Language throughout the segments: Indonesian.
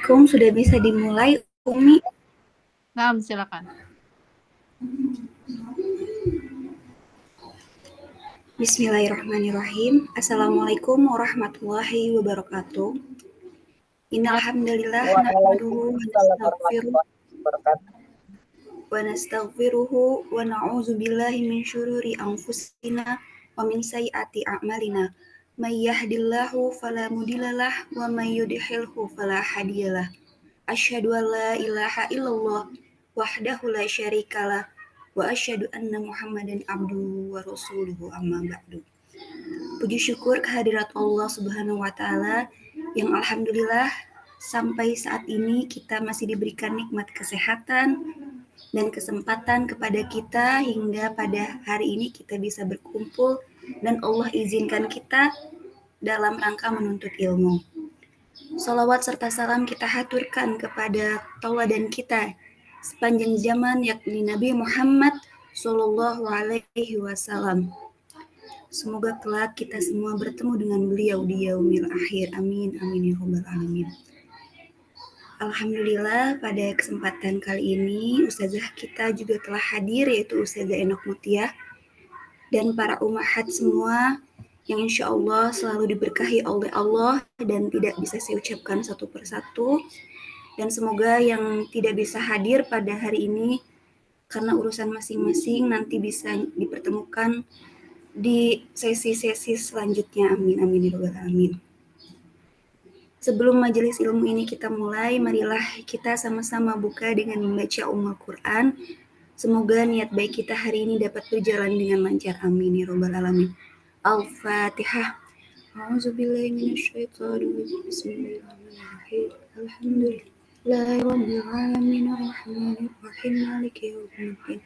Assalamualaikum, sudah bisa dimulai, Umi? Nah, silakan. Bismillahirrahmanirrahim. Assalamualaikum warahmatullahi wabarakatuh. Innal hamdalillah nahmaduhu wa nastaghfiruhu wa na'udzu billahi min syururi anfusina wa min sayyiati a'malina. May yahdihillahu fala mudhillalah wa may yudhlilhu fala hadiyalah. Asyhadu an la ilaha illallah wahdahu la syarikalah wa asyhadu anna Muhammadan abduhu wa rasuluhu amma ba'du. Puji syukur kehadirat Allah Subhanahu wa taala yang alhamdulillah sampai saat ini kita masih diberikan nikmat kesehatan dan kesempatan kepada kita hingga pada hari ini kita bisa berkumpul dan Allah izinkan kita dalam rangka menuntut ilmu. Salawat serta salam kita haturkan kepada tauladan kita sepanjang zaman yakni Nabi Muhammad Sallallahu Alaihi Wasallam. Semoga kelak kita semua bertemu dengan beliau di yaumil akhir. Amin, amin ya rabbal alamin. Alhamdulillah pada kesempatan kali ini Ustazah kita juga telah hadir, yaitu Ustazah Enok Mutiah dan para ummahat semua yang insya Allah selalu diberkahi oleh Allah dan tidak bisa saya ucapkan satu persatu. Dan semoga yang tidak bisa hadir pada hari ini karena urusan masing-masing nanti bisa dipertemukan di sesi-sesi selanjutnya. Amin, amin ya rabbal alamin. Sebelum majelis ilmu ini kita mulai, marilah kita sama-sama buka dengan membaca Quran. Semoga niat baik kita hari ini dapat berjalan dengan lancar. Amin ya rabbal alamin. Al-Fatihah. A'udzubillahi minasyaitonirrajim. Bismillahirrahmanirrahim. Alhamdulillahi rabbil alamin arrahmanir rahim maliki yaumiddin.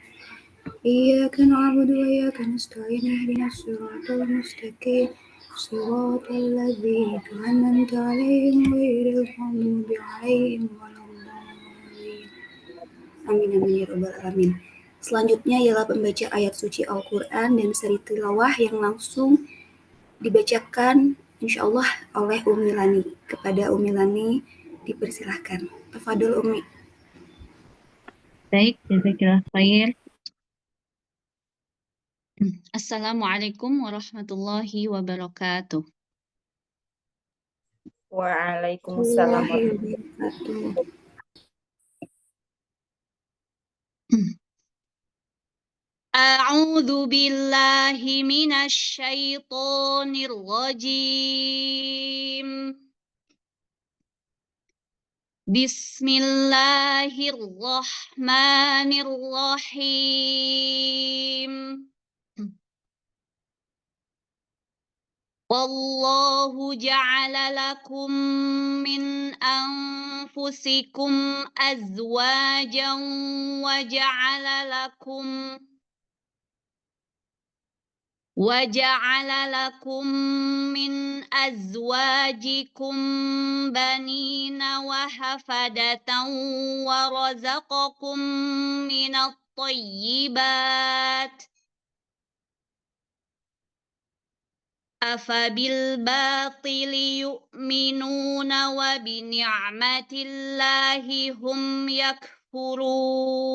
Iyyaka na'budu wa iyyaka nasta'in ihdinas siratal mustaqim siratal ladzina an'amta 'alaihim ghairil maghdubi 'alaihim waladdallin. Amin amin ya rabbal alamin. Selanjutnya ialah pembaca ayat suci Al-Quran dan seri tilawah yang langsung dibacakan insyaallah oleh Umi Lani. Kepada Umi Lani dipersilahkan. Tafadhol Umi. Baik, jazakillah khair. Assalamualaikum warahmatullahi wabarakatuh. Waalaikumsalam warahmatullahi wabarakatuh. A'udzu billahi minasy syaithanir rajim. Bismillahirrahmanirrahim. Wallahu ja'ala lakum min anfusikum azwajan wa ja'ala lakum min azwajikum banina wa hafadatan wa razaqakum minat thayyibat. Afabil batili yu'minuna wa bini'matillahi hum yakfurun.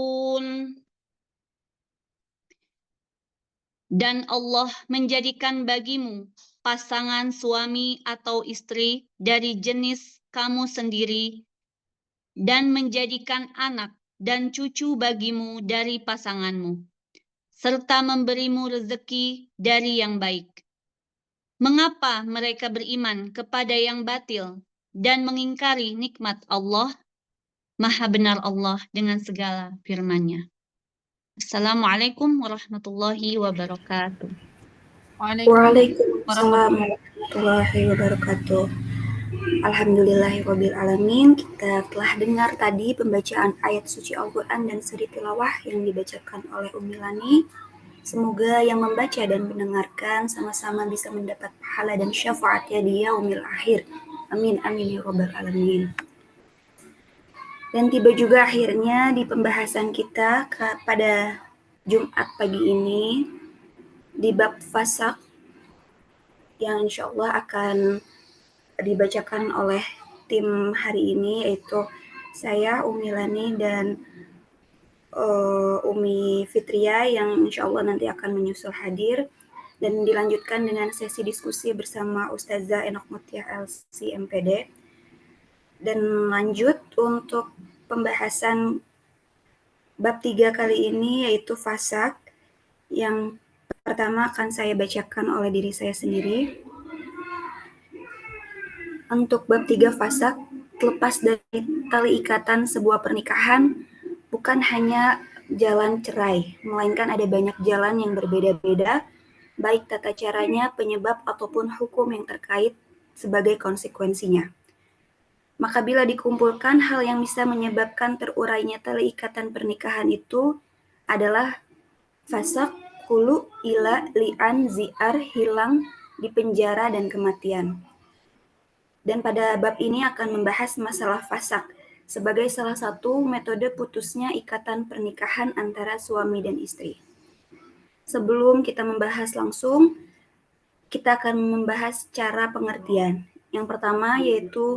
Dan Allah menjadikan bagimu pasangan suami atau istri dari jenis kamu sendiri dan menjadikan anak dan cucu bagimu dari pasanganmu serta memberimu rezeki dari yang baik. Mengapa mereka beriman kepada yang batil dan mengingkari nikmat Allah? Maha benar Allah dengan segala firman-Nya. Assalamualaikum warahmatullahi wabarakatuh. Waalaikumsalam warahmatullahi wabarakatuh. Alhamdulillahirabbil alamin. Kita telah dengar tadi pembacaan ayat suci Al-Quran dan seri tilawah yang dibacakan oleh Umi Lani. Semoga yang membaca dan mendengarkan sama-sama bisa mendapat pahala dan syafaatnya di yaumil akhir. Amin amin ya rabbal alamin. Dan tiba juga akhirnya di pembahasan kita pada Jumat pagi ini di bab fasak yang insya Allah akan dibacakan oleh tim hari ini, yaitu saya, Umi Lani, dan Umi Fitria yang insya Allah nanti akan menyusul hadir, dan dilanjutkan dengan sesi diskusi bersama Ustazah Enok Mutiah LC MPD. Dan lanjut untuk pembahasan bab 3 kali ini, yaitu fasak. Yang pertama akan saya bacakan oleh diri saya sendiri. Untuk bab 3 fasak, terlepas dari tali ikatan sebuah pernikahan, bukan hanya jalan cerai, melainkan ada banyak jalan yang berbeda-beda, baik tata caranya, penyebab, ataupun hukum yang terkait sebagai konsekuensinya. Maka bila dikumpulkan, hal yang bisa menyebabkan terurainya tali ikatan pernikahan itu adalah fasak, hulu, ila, li'an, zi'ar, hilang, dipenjara, dan kematian. Dan pada bab ini akan membahas masalah fasak sebagai salah satu metode putusnya ikatan pernikahan antara suami dan istri. Sebelum kita membahas langsung, kita akan membahas cara pengertian. Yang pertama yaitu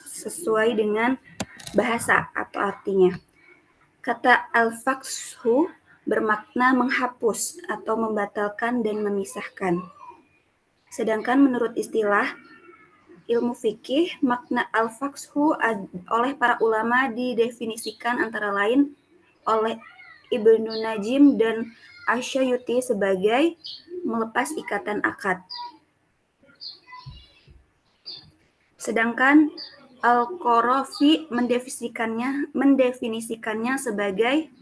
sesuai dengan bahasa atau artinya. Kata al-fakshu bermakna menghapus atau membatalkan dan memisahkan. Sedangkan menurut istilah ilmu fikih, makna al-fakshu oleh para ulama didefinisikan antara lain oleh Ibnu Najim dan Asy-Syuuti sebagai melepas ikatan akad. Sedangkan Al-Qarafi mendefinisikannya sebagai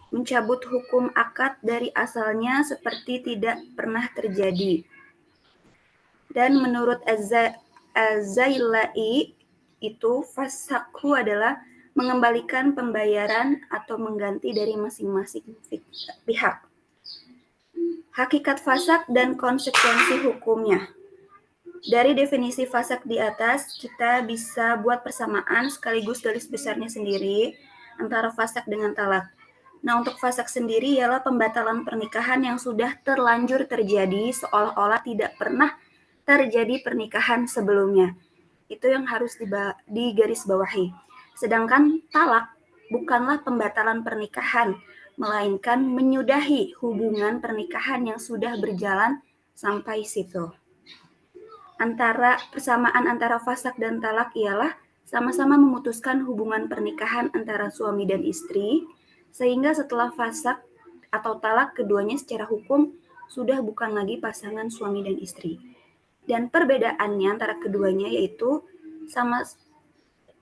mencabut hukum akad dari asalnya seperti tidak pernah terjadi. Dan menurut Az-Zailai itu fasakhu adalah mengembalikan pembayaran atau mengganti dari masing-masing pihak. Hakikat fasak dan konsekuensi hukumnya. Dari definisi fasak di atas, kita bisa buat persamaan sekaligus garis besarnya sendiri antara fasak dengan talak. Nah, untuk fasak sendiri ialah pembatalan pernikahan yang sudah terlanjur terjadi seolah-olah tidak pernah terjadi pernikahan sebelumnya. Itu yang harus digarisbawahi. Sedangkan talak bukanlah pembatalan pernikahan, melainkan menyudahi hubungan pernikahan yang sudah berjalan sampai situ. Persamaan antara fasak dan talak ialah sama-sama memutuskan hubungan pernikahan antara suami dan istri, sehingga setelah fasak atau talak keduanya secara hukum sudah bukan lagi pasangan suami dan istri. Dan perbedaannya antara keduanya yaitu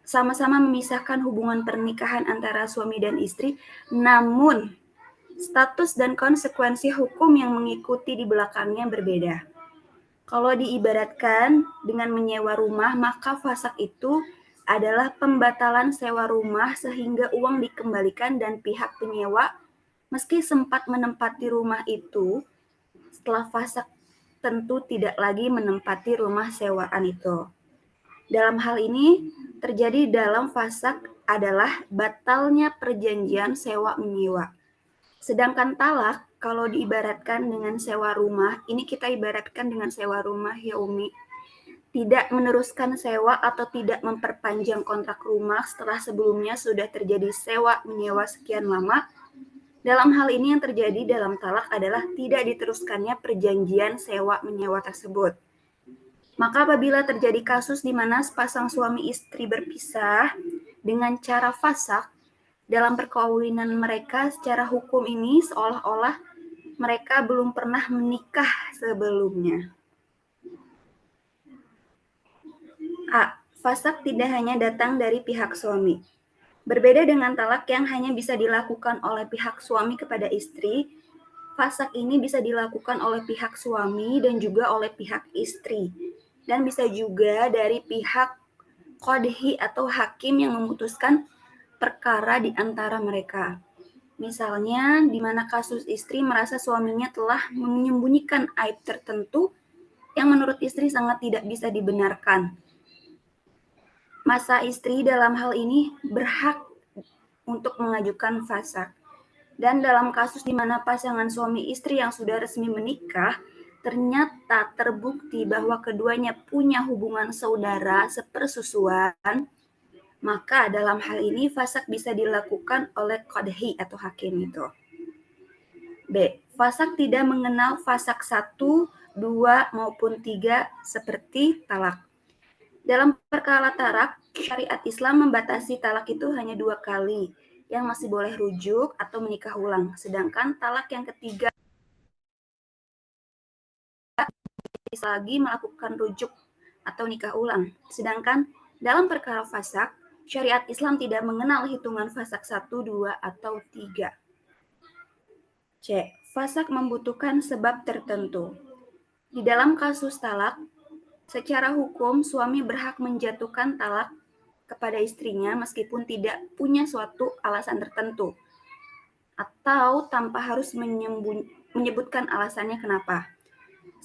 sama-sama memisahkan hubungan pernikahan antara suami dan istri, namun status dan konsekuensi hukum yang mengikuti di belakangnya berbeda. Kalau diibaratkan dengan menyewa rumah, maka fasak itu adalah pembatalan sewa rumah sehingga uang dikembalikan dan pihak penyewa meski sempat menempati rumah itu, setelah fasak tentu tidak lagi menempati rumah sewaan itu. Dalam hal ini, terjadi dalam fasak adalah batalnya perjanjian sewa-menyewa. Sedangkan talak, kalau diibaratkan dengan sewa rumah, ini kita ibaratkan dengan sewa rumah ya Umi, tidak meneruskan sewa atau tidak memperpanjang kontrak rumah setelah sebelumnya sudah terjadi sewa-menyewa sekian lama. Dalam hal ini yang terjadi dalam talak adalah tidak diteruskannya perjanjian sewa-menyewa tersebut. Maka apabila terjadi kasus di mana sepasang suami istri berpisah dengan cara fasak, dalam perkawinan mereka secara hukum ini seolah-olah mereka belum pernah menikah sebelumnya. A. Fasak tidak hanya datang dari pihak suami. Berbeda dengan talak yang hanya bisa dilakukan oleh pihak suami kepada istri, fasak ini bisa dilakukan oleh pihak suami dan juga oleh pihak istri. Dan bisa juga dari pihak qadhi atau hakim yang memutuskan perkara di antara mereka. Misalnya, di mana kasus istri merasa suaminya telah menyembunyikan aib tertentu yang menurut istri sangat tidak bisa dibenarkan. Masa istri dalam hal ini berhak untuk mengajukan fasak. Dan dalam kasus di mana pasangan suami istri yang sudah resmi menikah, ternyata terbukti bahwa keduanya punya hubungan saudara sepersusuan, maka dalam hal ini fasak bisa dilakukan oleh qadhi atau hakim itu. B. Fasak tidak mengenal fasak 1, 2, maupun 3 seperti talak. Dalam perkara talak, syariat Islam membatasi talak itu hanya 2 kali, yang masih boleh rujuk atau menikah ulang. Sedangkan talak yang ketiga bisa lagi melakukan rujuk atau nikah ulang. Sedangkan dalam perkara fasak, syariat Islam tidak mengenal hitungan fasak 1, 2, atau 3. C. Fasak membutuhkan sebab tertentu. Di dalam kasus talak, secara hukum suami berhak menjatuhkan talak kepada istrinya meskipun tidak punya suatu alasan tertentu atau tanpa harus menyebutkan alasannya kenapa.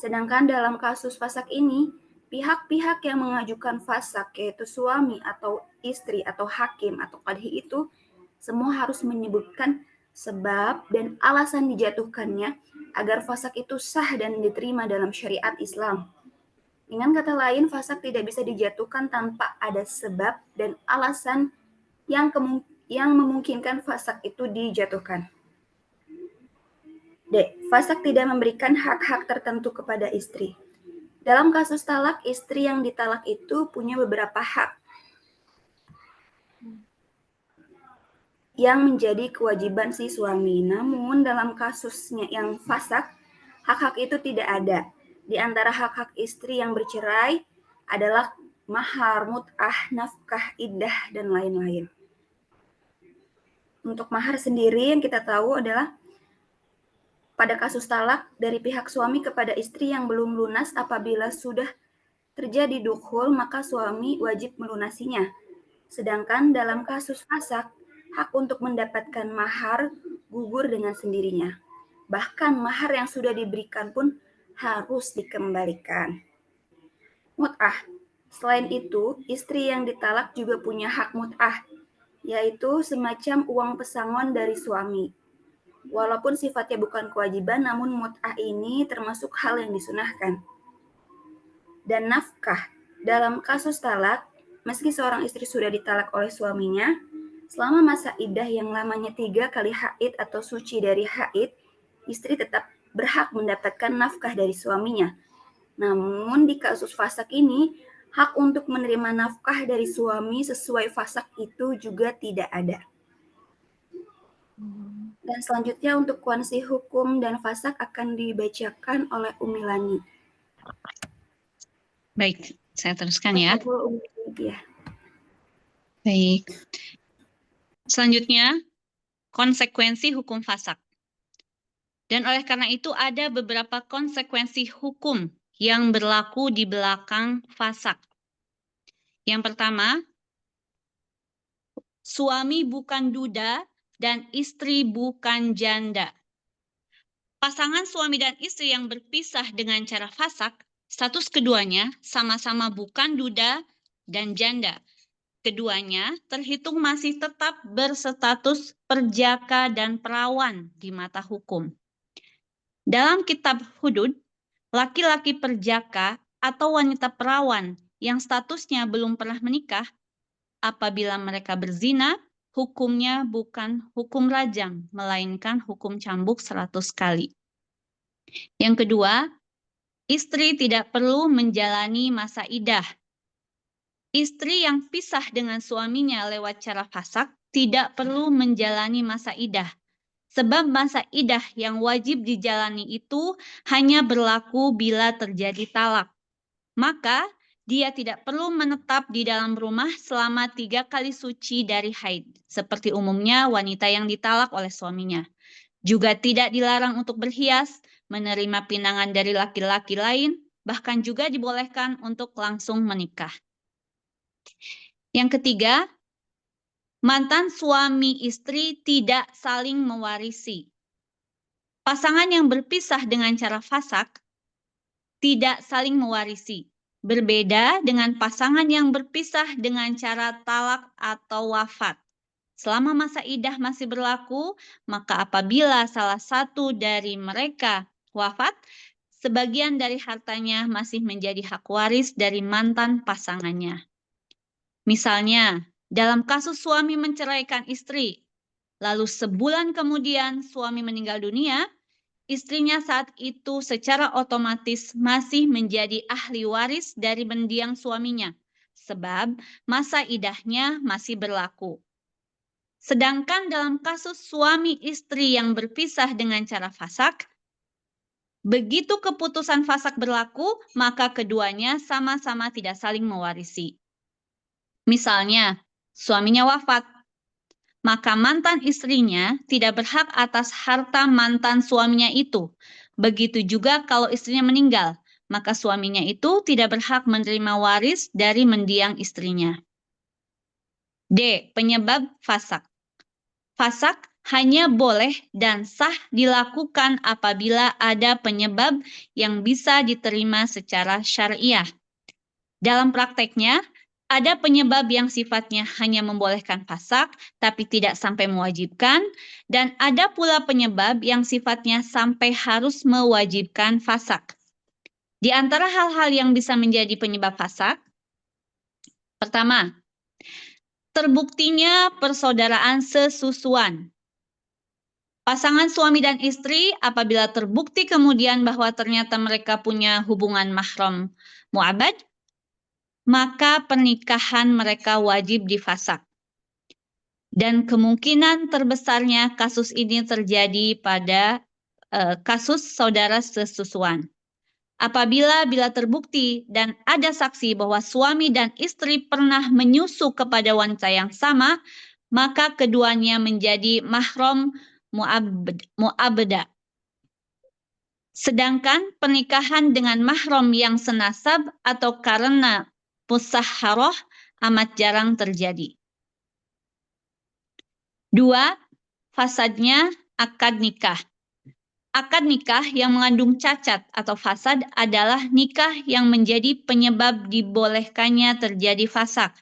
Sedangkan dalam kasus fasak ini, pihak-pihak yang mengajukan fasak yaitu suami atau istri atau hakim atau qadhi itu semua harus menyebutkan sebab dan alasan dijatuhkannya agar fasak itu sah dan diterima dalam syariat Islam. Dengan kata lain, fasak tidak bisa dijatuhkan tanpa ada sebab dan alasan yang memungkinkan fasak itu dijatuhkan. D. Fasak tidak memberikan hak-hak tertentu kepada istri. Dalam kasus talak, istri yang ditalak itu punya beberapa hak yang menjadi kewajiban si suami. Namun dalam kasusnya yang fasak, hak-hak itu tidak ada. Di antara hak-hak istri yang bercerai adalah mahar, mut'ah, nafkah, iddah, dan lain-lain. Untuk mahar sendiri yang kita tahu adalah pada kasus talak dari pihak suami kepada istri yang belum lunas apabila sudah terjadi dukhul, maka suami wajib melunasinya. Sedangkan dalam kasus fasak, hak untuk mendapatkan mahar gugur dengan sendirinya. Bahkan mahar yang sudah diberikan pun harus dikembalikan. Mut'ah. Selain itu, istri yang ditalak juga punya hak mut'ah, yaitu semacam uang pesangon dari suami. Walaupun sifatnya bukan kewajiban, namun mut'ah ini termasuk hal yang disunahkan. Dan nafkah. Dalam kasus talak, meski seorang istri sudah ditalak oleh suaminya, selama masa iddah yang lamanya 3 kali haid atau suci dari haid, istri tetap berhak mendapatkan nafkah dari suaminya. Namun di kasus fasak ini, hak untuk menerima nafkah dari suami sesuai fasak itu juga tidak ada. Dan selanjutnya untuk kuansi hukum dan fasak akan dibacakan oleh Umi Lani. Baik, saya teruskan ya. Ya. Baik. Selanjutnya, konsekuensi hukum fasak. Dan oleh karena itu ada beberapa konsekuensi hukum yang berlaku di belakang fasak. Yang pertama, suami bukan duda dan istri bukan janda. Pasangan suami dan istri yang berpisah dengan cara fasak, status keduanya sama-sama bukan duda dan janda. Keduanya terhitung masih tetap berstatus perjaka dan perawan di mata hukum. Dalam kitab hudud, laki-laki perjaka atau wanita perawan yang statusnya belum pernah menikah, apabila mereka berzina, hukumnya bukan hukum rajam, melainkan hukum cambuk 100 kali. Yang kedua, istri tidak perlu menjalani masa iddah. Istri yang pisah dengan suaminya lewat cara fasak tidak perlu menjalani masa iddah. Sebab masa iddah yang wajib dijalani itu hanya berlaku bila terjadi talak. Maka dia tidak perlu menetap di dalam rumah selama 3 kali suci dari haid, seperti umumnya wanita yang ditalak oleh suaminya. Juga tidak dilarang untuk berhias, menerima pinangan dari laki-laki lain, bahkan juga dibolehkan untuk langsung menikah. Yang ketiga, mantan suami istri tidak saling mewarisi. Pasangan yang berpisah dengan cara fasak tidak saling mewarisi. Berbeda dengan pasangan yang berpisah dengan cara talak atau wafat. Selama masa iddah masih berlaku, maka apabila salah satu dari mereka wafat, sebagian dari hartanya masih menjadi hak waris dari mantan pasangannya. Misalnya, dalam kasus suami menceraikan istri, lalu sebulan kemudian suami meninggal dunia, istrinya saat itu secara otomatis masih menjadi ahli waris dari mendiang suaminya, sebab masa idahnya masih berlaku. Sedangkan dalam kasus suami istri yang berpisah dengan cara fasakh, begitu keputusan fasakh berlaku, maka keduanya sama-sama tidak saling mewarisi. Misalnya, suaminya wafat, maka mantan istrinya tidak berhak atas harta mantan suaminya itu. Begitu juga kalau istrinya meninggal, maka suaminya itu tidak berhak menerima waris dari mendiang istrinya. D. Penyebab fasakh. Fasakh hanya boleh dan sah dilakukan apabila ada penyebab yang bisa diterima secara syariah. Dalam prakteknya, ada penyebab yang sifatnya hanya membolehkan fasakh, tapi tidak sampai mewajibkan, dan ada pula penyebab yang sifatnya sampai harus mewajibkan fasakh. Di antara hal-hal yang bisa menjadi penyebab fasakh, pertama, terbuktinya persaudaraan sesusuan. Pasangan suami dan istri apabila terbukti kemudian bahwa ternyata mereka punya hubungan mahram mu'abad, maka pernikahan mereka wajib difasakh. Dan kemungkinan terbesarnya kasus ini terjadi pada kasus saudara sesusuan. Apabila terbukti dan ada saksi bahwa suami dan istri pernah menyusu kepada wanita yang sama, maka keduanya menjadi mahram mu'abda. Sedangkan pernikahan dengan mahram yang senasab atau karena musahharah amat jarang terjadi. 2. Fasadnya akad nikah. Akad nikah yang mengandung cacat atau fasad adalah nikah yang menjadi penyebab dibolehkannya terjadi fasakh.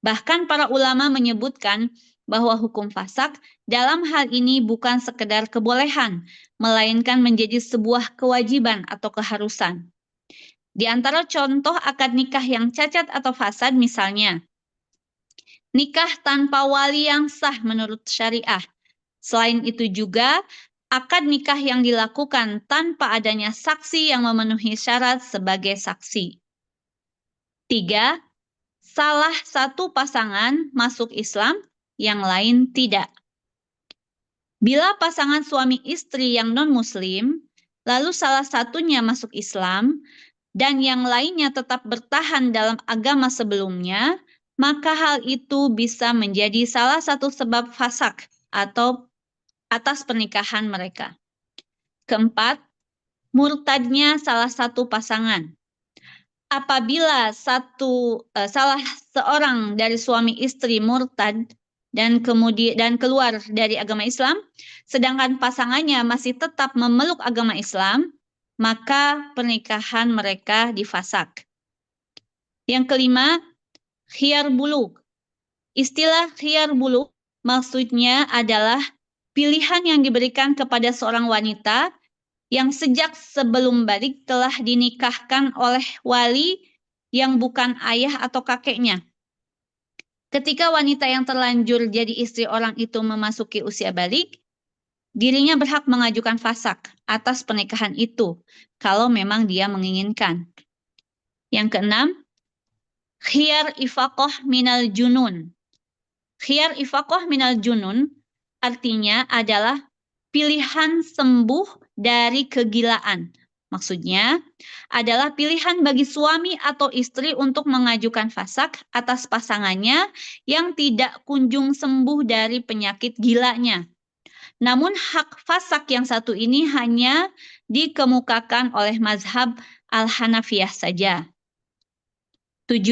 Bahkan para ulama menyebutkan bahwa hukum fasakh dalam hal ini bukan sekedar kebolehan, melainkan menjadi sebuah kewajiban atau keharusan. Di antara contoh akad nikah yang cacat atau fasad misalnya, nikah tanpa wali yang sah menurut syariah. Selain itu juga, akad nikah yang dilakukan tanpa adanya saksi yang memenuhi syarat sebagai saksi. 3. Salah satu pasangan masuk Islam, yang lain tidak. Bila pasangan suami istri yang non-muslim, lalu salah satunya masuk Islam, dan yang lainnya tetap bertahan dalam agama sebelumnya, maka hal itu bisa menjadi salah satu sebab fasakh atau atas pernikahan mereka. 4. Murtadnya salah satu pasangan. Apabila salah seorang dari suami istri murtad dan keluar dari agama Islam, sedangkan pasangannya masih tetap memeluk agama Islam, maka pernikahan mereka difasakh. Yang 5, khiyar bulugh. Istilah khiyar bulugh maksudnya adalah pilihan yang diberikan kepada seorang wanita yang sejak sebelum balik telah dinikahkan oleh wali yang bukan ayah atau kakeknya. Ketika wanita yang terlanjur jadi istri orang itu memasuki usia balik, dirinya berhak mengajukan fasakh atas pernikahan itu, kalau memang dia menginginkan. Yang 6, khiyar ifaqah minal junun. Khiyar ifaqah minal junun artinya adalah pilihan sembuh dari kegilaan. Maksudnya adalah pilihan bagi suami atau istri untuk mengajukan fasakh atas pasangannya yang tidak kunjung sembuh dari penyakit gilanya. Namun hak fasakh yang satu ini hanya dikemukakan oleh mazhab Al-Hanafiyah saja. 7.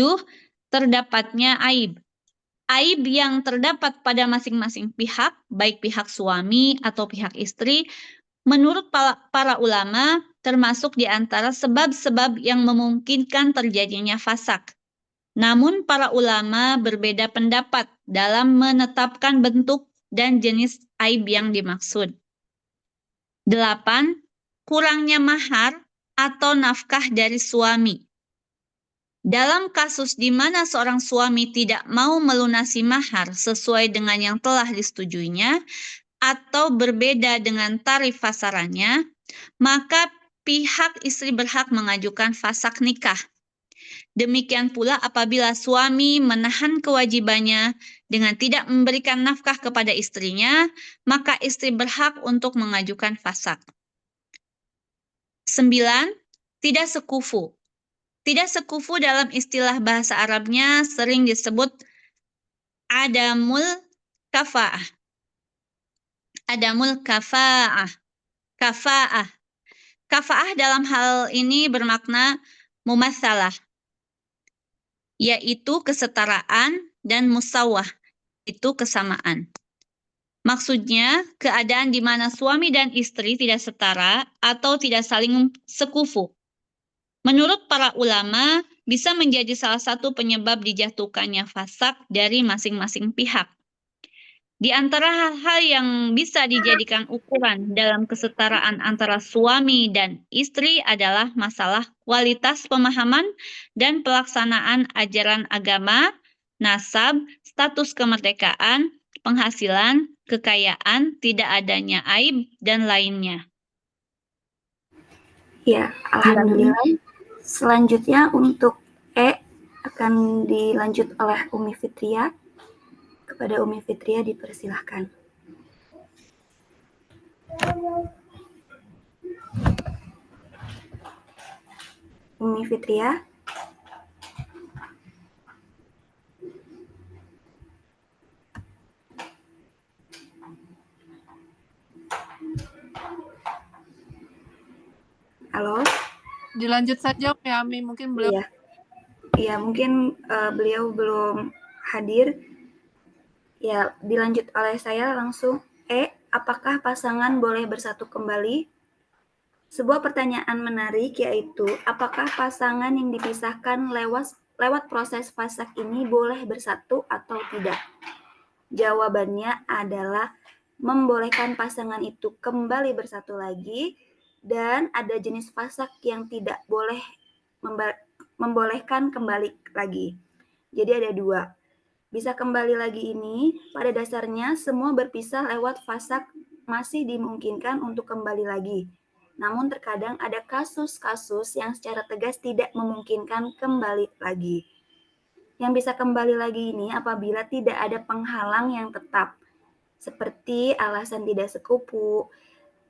Terdapatnya aib. Aib yang terdapat pada masing-masing pihak, baik pihak suami atau pihak istri, menurut para ulama termasuk di antara sebab-sebab yang memungkinkan terjadinya fasakh. Namun para ulama berbeda pendapat dalam menetapkan bentuk dan jenis aib yang dimaksud. 8. Kurangnya mahar atau nafkah dari suami. Dalam kasus di mana seorang suami tidak mau melunasi mahar sesuai dengan yang telah disetujuinya atau berbeda dengan tarif pasarannya, maka pihak istri berhak mengajukan fasakh nikah. Demikian pula apabila suami menahan kewajibannya dengan tidak memberikan nafkah kepada istrinya, maka istri berhak untuk mengajukan fasakh. 9. Tidak sekufu. Tidak sekufu dalam istilah bahasa Arabnya sering disebut adamul kafa'ah. Adamul kafa'ah. Kafa'ah. Kafa'ah dalam hal ini bermakna mumatsalah, yaitu kesetaraan, dan musawwah, itu kesamaan. Maksudnya, keadaan di mana suami dan istri tidak setara atau tidak saling sekufu. Menurut para ulama, bisa menjadi salah satu penyebab dijatuhkannya fasakh dari masing-masing pihak. Di antara hal-hal yang bisa dijadikan ukuran dalam kesetaraan antara suami dan istri adalah masalah kualitas pemahaman dan pelaksanaan ajaran agama, nasab, status kemerdekaan, penghasilan, kekayaan, tidak adanya aib, dan lainnya. Ya, alhamdulillah. Selanjutnya untuk E akan dilanjut oleh Umi Fitria. Kepada Umi Fitria dipersilahkan. Umi Fitria. Halo. Dilanjut saja ya, Ami. Mungkin beliau. Iya, mungkin beliau belum hadir. Ya, dilanjut oleh saya langsung. E, apakah pasangan boleh bersatu kembali? Sebuah pertanyaan menarik yaitu, apakah pasangan yang dipisahkan lewat proses fasakh ini boleh bersatu atau tidak? Jawabannya adalah membolehkan pasangan itu kembali bersatu lagi, dan ada jenis fasakh yang tidak boleh membolehkan kembali lagi. Jadi ada 2. Bisa kembali lagi ini, pada dasarnya semua berpisah lewat fasakh masih dimungkinkan untuk kembali lagi. Namun terkadang ada kasus-kasus yang secara tegas tidak memungkinkan kembali lagi. Yang bisa kembali lagi ini apabila tidak ada penghalang yang tetap, seperti alasan tidak sekufu,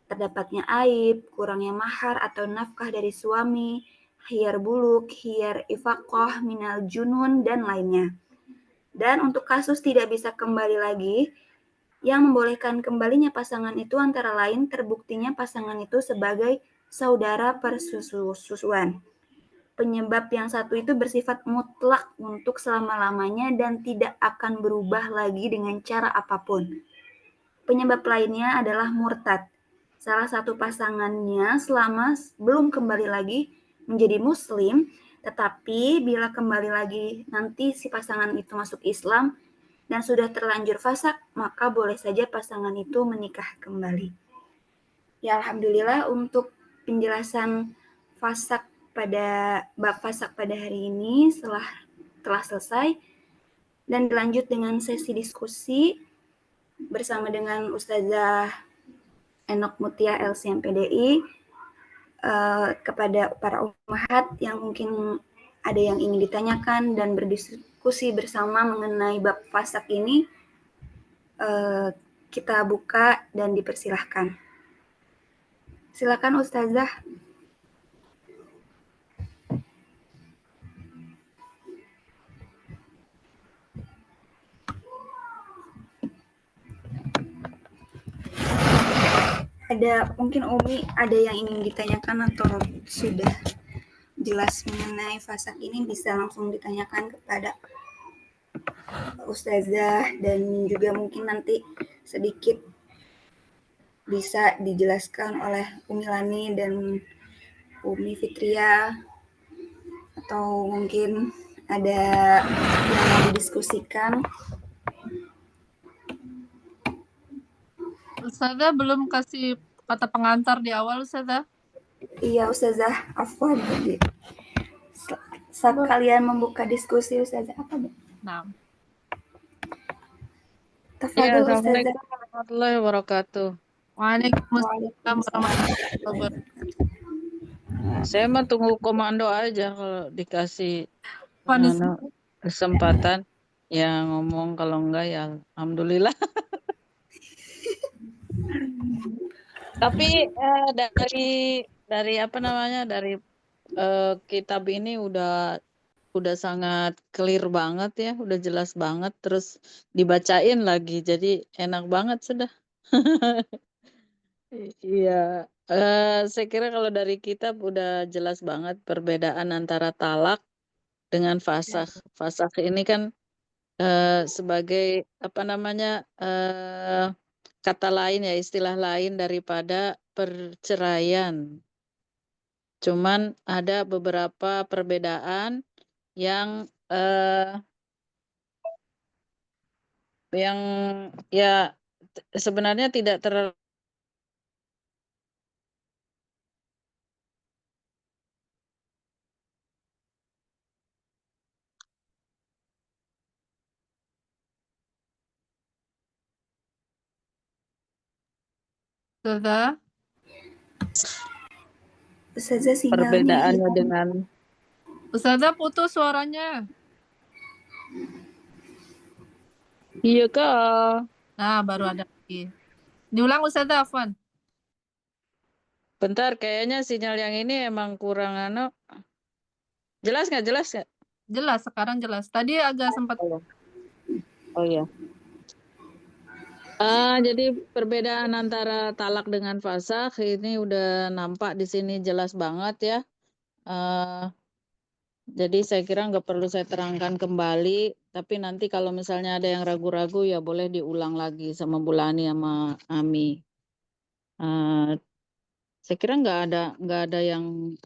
terdapatnya aib, kurangnya mahar atau nafkah dari suami, khiyar buluk, khiyar ifaqah, minal junun, dan lainnya. Dan untuk kasus tidak bisa kembali lagi, yang membolehkan kembalinya pasangan itu antara lain terbuktinya pasangan itu sebagai saudara persusuan. Penyebab yang satu itu bersifat mutlak untuk selama-lamanya dan tidak akan berubah lagi dengan cara apapun. Penyebab lainnya adalah murtad. Salah satu pasangannya selama belum kembali lagi menjadi muslim, tetapi bila kembali lagi nanti si pasangan itu masuk Islam dan sudah terlanjur fasakh, maka boleh saja pasangan itu menikah kembali. Ya, alhamdulillah untuk penjelasan fasakh pada bab fasakh pada hari ini telah selesai, dan dilanjut dengan sesi diskusi bersama dengan Ustazah Enok Mutia LCM PDI kepada para ummahat yang mungkin ada yang ingin ditanyakan dan berdiskusi bersama mengenai bab fasakh ini, kita buka dan dipersilahkan. Silakan Ustazah. Ada mungkin Umi ada yang ingin ditanyakan atau sudah jelas mengenai fasakh ini, bisa langsung ditanyakan kepada Ustazah, dan juga mungkin nanti sedikit bisa dijelaskan oleh Umi Lani dan Umi Fitria, atau mungkin ada yang mau didiskusikan. Ustazah belum kasih kata pengantar di awal, Ustazah. Iya Ustazah, afwan tadi. Saat kalian membuka diskusi Ustazah apa, Bu? Nah, Ya, Tafadhol Ustazah. Assalamualaikum warahmatullahi wabarakatuh. Waalaikumsalam Waalaikumsalam. warahmatullahi wabarakatuh. Saya mah tunggu komando aja kalau dikasih Panas. kesempatan ya ngomong, kalau enggak ya alhamdulillah. Tapi dari apa namanya, dari kitab ini udah sangat clear banget ya, udah jelas banget, terus dibacain lagi jadi enak banget sudah. Iya, saya kira kalau dari kitab udah jelas banget perbedaan antara talak dengan fasakh. Fasakh ini kan sebagai apa namanya, kata lain ya, istilah lain daripada perceraian. Cuman ada beberapa perbedaan yang ya sebenarnya tidak Ustazah, Ustazah sinyalnya perbedaannya hilang. dengan Ustazah putus suaranya. iya kak. Nah, baru ada lagi. Diulang Ustazah, afwan. Bentar, kayaknya sinyal yang ini emang kurang jelas nggak? Jelas, sekarang jelas. Tadi agak sempat. Oh ya. Jadi perbedaan antara talak dengan fasakh ini udah nampak di sini jelas banget ya. Jadi saya kira nggak perlu saya terangkan kembali, tapi nanti kalau misalnya ada yang ragu-ragu ya boleh diulang lagi sama Bulani sama Ami. Saya kira nggak ada yang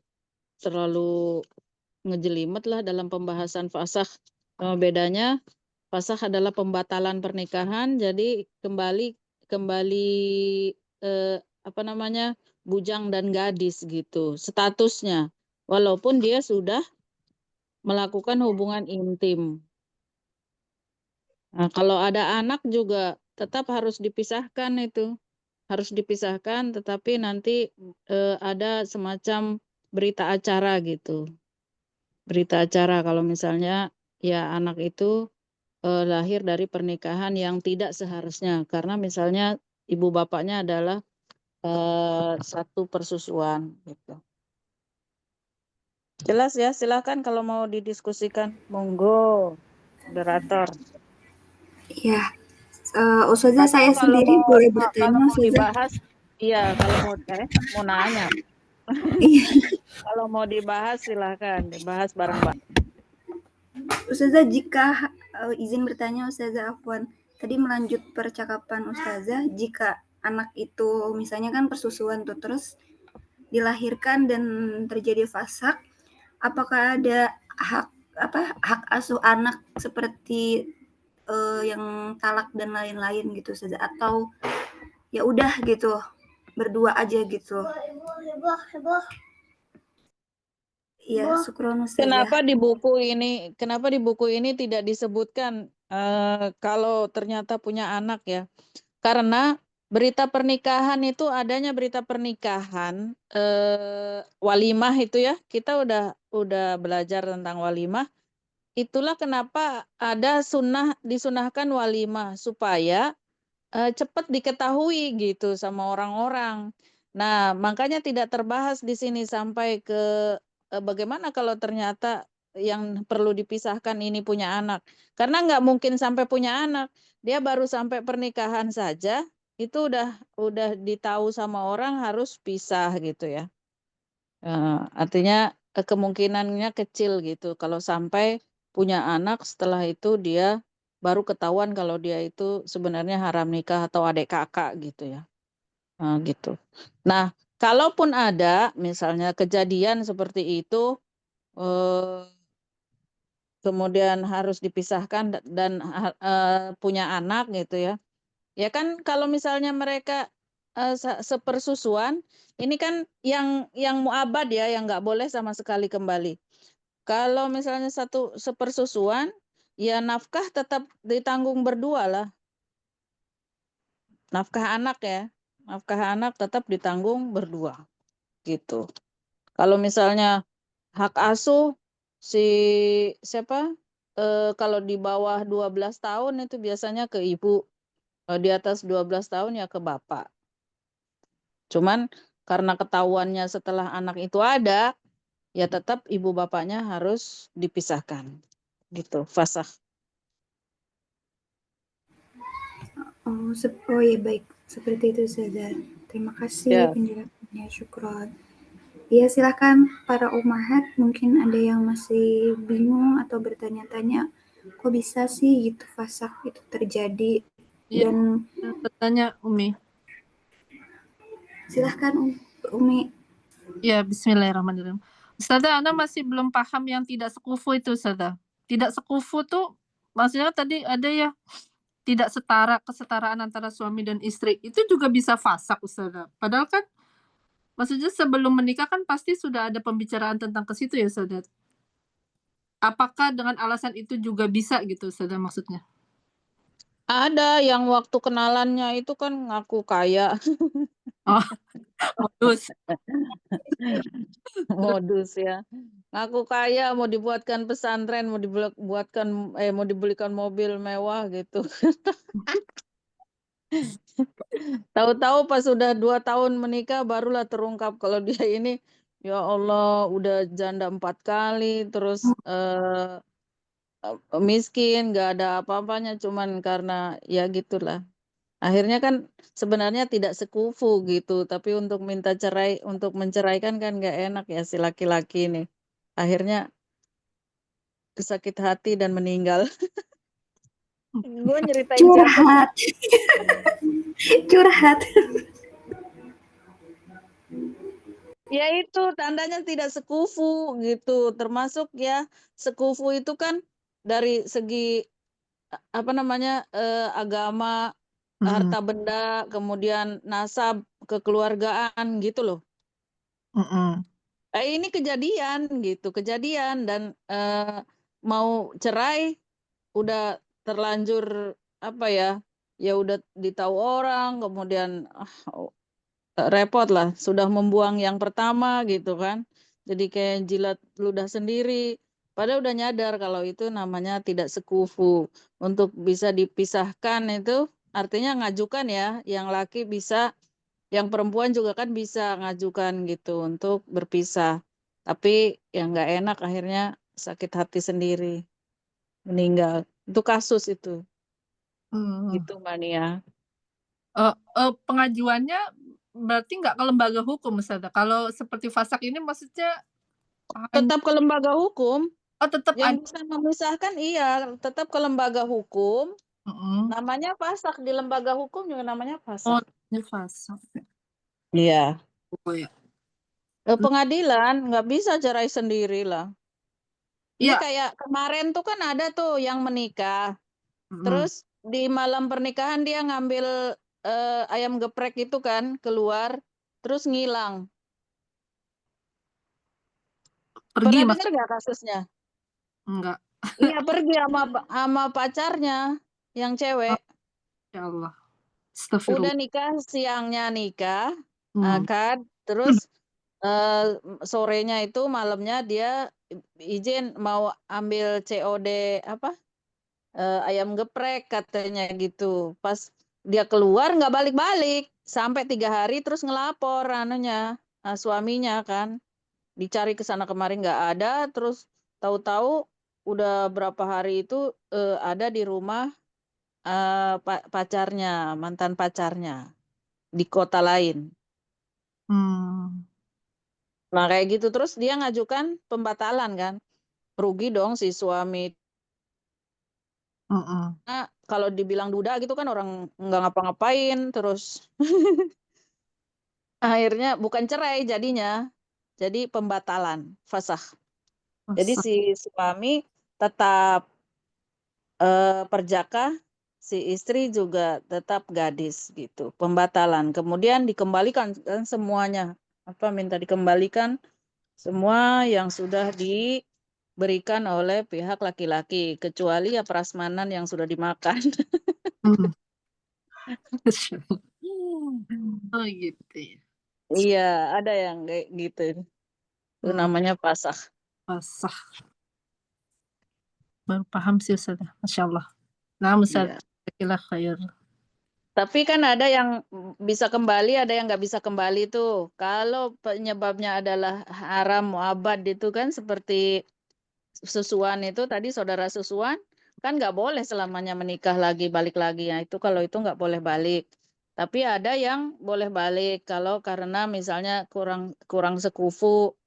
terlalu ngejelimet lah dalam pembahasan fasakh. Bedanya fasakh adalah pembatalan pernikahan, jadi kembali apa namanya, bujang dan gadis gitu statusnya, walaupun dia sudah melakukan hubungan intim. Nah, kalau ada anak juga tetap harus dipisahkan itu. Harus dipisahkan, tetapi nanti ada semacam berita acara gitu. Berita acara kalau misalnya ya anak itu lahir dari pernikahan yang tidak seharusnya, karena misalnya ibu bapaknya adalah satu persusuan gitu. Jelas ya, silakan kalau mau didiskusikan, monggo moderator. Ya, Ustazah saya sendiri boleh bertanya kalau mau Ustazah? dibahas, iya kalau mau nanya. Iya. Kalau mau dibahas silahkan dibahas bareng-bareng. Ustazah, jika izin bertanya Ustazah, afwan. Tadi melanjut percakapan Ustazah, jika anak itu misalnya kan persusuan tuh, terus dilahirkan dan terjadi fasakh, apakah ada hak asuh anak seperti yang talak dan lain-lain gitu Ustazah, atau ya udah gitu berdua aja gitu? Iya, syukron Ustazah. Kenapa di buku ini tidak disebutkan kalau ternyata punya anak ya? Karena berita pernikahan itu adanya berita pernikahan walimah itu ya. Kita udah belajar tentang walimah. Itulah kenapa ada disunahkan walimah supaya cepat diketahui gitu sama orang-orang. Nah, makanya tidak terbahas di sini sampai ke bagaimana kalau ternyata yang perlu dipisahkan ini punya anak. Karena nggak mungkin sampai punya anak. Dia baru sampai pernikahan saja, itu udah ditahu sama orang harus pisah gitu ya. Artinya kemungkinannya kecil gitu kalau sampai punya anak setelah itu dia baru ketahuan kalau dia itu sebenarnya haram nikah atau adik kakak gitu ya. Gitu. Nah, kalaupun ada misalnya kejadian seperti itu kemudian harus dipisahkan dan punya anak gitu ya. Ya kan kalau misalnya mereka sepersusuan, ini kan yang muabad ya, yang nggak boleh sama sekali kembali. Kalau misalnya satu sepersusuan, ya nafkah tetap ditanggung berdua lah. Nafkah anak ya, nafkah anak tetap ditanggung berdua, gitu. Kalau misalnya hak asuh si siapa? Kalau di bawah 12 tahun itu biasanya ke ibu, di atas 12 tahun ya ke bapak. Cuman karena ketahuannya setelah anak itu ada, ya tetap ibu bapaknya harus dipisahkan. Gitu, fasakh. Oh ya baik, seperti itu Ustazah. Terima kasih Ya. penjelasannya, syukron. Ya silakan para ummahat, mungkin ada yang masih bingung atau bertanya-tanya, kok bisa sih gitu fasakh itu terjadi? Ya, Dan bertanya Umi. silahkan Umi. Ya, bismillahirrahmanirrahim. Ustazah, Ana masih belum paham yang tidak sekufu itu, Ustazah. Tidak sekufu tuh maksudnya tadi ada ya tidak kesetaraan antara suami dan istri. Itu juga bisa fasakh, Ustazah. Padahal kan maksudnya sebelum menikah kan pasti sudah ada pembicaraan tentang ke situ ya, Ustazah. Apakah dengan alasan itu juga bisa gitu, Ustazah, maksudnya? Ada yang waktu kenalannya itu kan ngaku kaya. Oh, modus. Modus ya. Ngaku kaya, mau dibuatkan pesantren, mau dibelikan mobil mewah gitu. Tahu-tahu pas sudah 2 tahun menikah barulah terungkap kalau dia ini ya Allah udah janda 4 kali, terus miskin, nggak ada apa-apanya, cuman karena ya gitulah. Akhirnya kan sebenarnya tidak sekufu gitu, tapi untuk minta cerai, untuk menceraikan kan nggak enak ya si laki-laki ini. Akhirnya sakit hati dan meninggal. Gue nyeritain siapa? Curhat. Curhat. Ya itu tandanya tidak sekufu gitu. Termasuk ya sekufu itu kan dari segi apa namanya agama, harta benda, kemudian nasab, kekeluargaan gitu loh. Ini kejadian gitu, kejadian dan mau cerai udah terlanjur apa ya? Ya udah ditahu orang, kemudian repot lah, sudah membuang yang pertama gitu kan. Jadi kayak jilat ludah sendiri. Padahal udah nyadar kalau itu namanya tidak sekufu. Untuk bisa dipisahkan itu artinya ngajukan ya, yang laki bisa, yang perempuan juga kan bisa ngajukan gitu untuk berpisah. Tapi yang nggak enak akhirnya sakit hati sendiri, meninggal. Itu kasus itu, gitu Mania. Pengajuannya berarti nggak ke lembaga hukum, Ustazah. Kalau seperti fasakh ini maksudnya Tetap ke lembaga hukum. tetap ada. Yang bisa memisahkan iya, tetap ke lembaga hukum. Namanya fasakh, di lembaga hukum juga namanya fasakh. ini fasakh. Iya. Oh ya. Pengadilan nggak bisa cerai sendiri lah. Ini Iya. kayak kemarin tuh kan ada tuh yang menikah. Terus di malam pernikahan dia ngambil ayam geprek itu kan keluar, terus ngilang. Pergi Pernah mas? dengar nggak kasusnya? Enggak. Iya pergi sama pacarnya yang cewek. Ya Allah. Udah Astagfirullah. nikah, siangnya nikah, akad, terus sorenya itu malamnya dia izin mau ambil COD apa ayam geprek katanya gitu. Pas dia keluar nggak balik-balik sampai 3 hari, terus ngelapor anunya suaminya kan, dicari ke sana kemari nggak ada, terus tahu-tahu udah berapa hari itu ada di rumah pacarnya, mantan pacarnya di kota lain. Nah kayak gitu terus dia ngajukan pembatalan kan, rugi dong si suami. Nah, kalau dibilang duda gitu kan orang nggak ngapa-ngapain, terus akhirnya bukan cerai jadinya, jadi pembatalan, fasakh. Jadi si suami tetap perjaka si istri juga tetap gadis gitu. Pembatalan. Kemudian dikembalikan kan semuanya. Minta dikembalikan semua yang sudah diberikan oleh pihak laki-laki, kecuali ya prasmanan yang sudah dimakan. Hmm. Oh gitu ya. Iya, ada yang kayak gitu. Itu namanya pasah. Pasah. Baru paham sih Ustazah. Masya Allah. Nah, Ustazah. Iya. Khair. Tapi kan ada yang bisa kembali, ada yang nggak bisa kembali tuh. Kalau penyebabnya adalah haram muabad itu kan seperti Susuan itu tadi saudara Susuan kan nggak boleh selamanya menikah lagi balik lagi ya itu kalau itu nggak boleh balik. Tapi ada yang boleh balik kalau karena misalnya kurang sekufu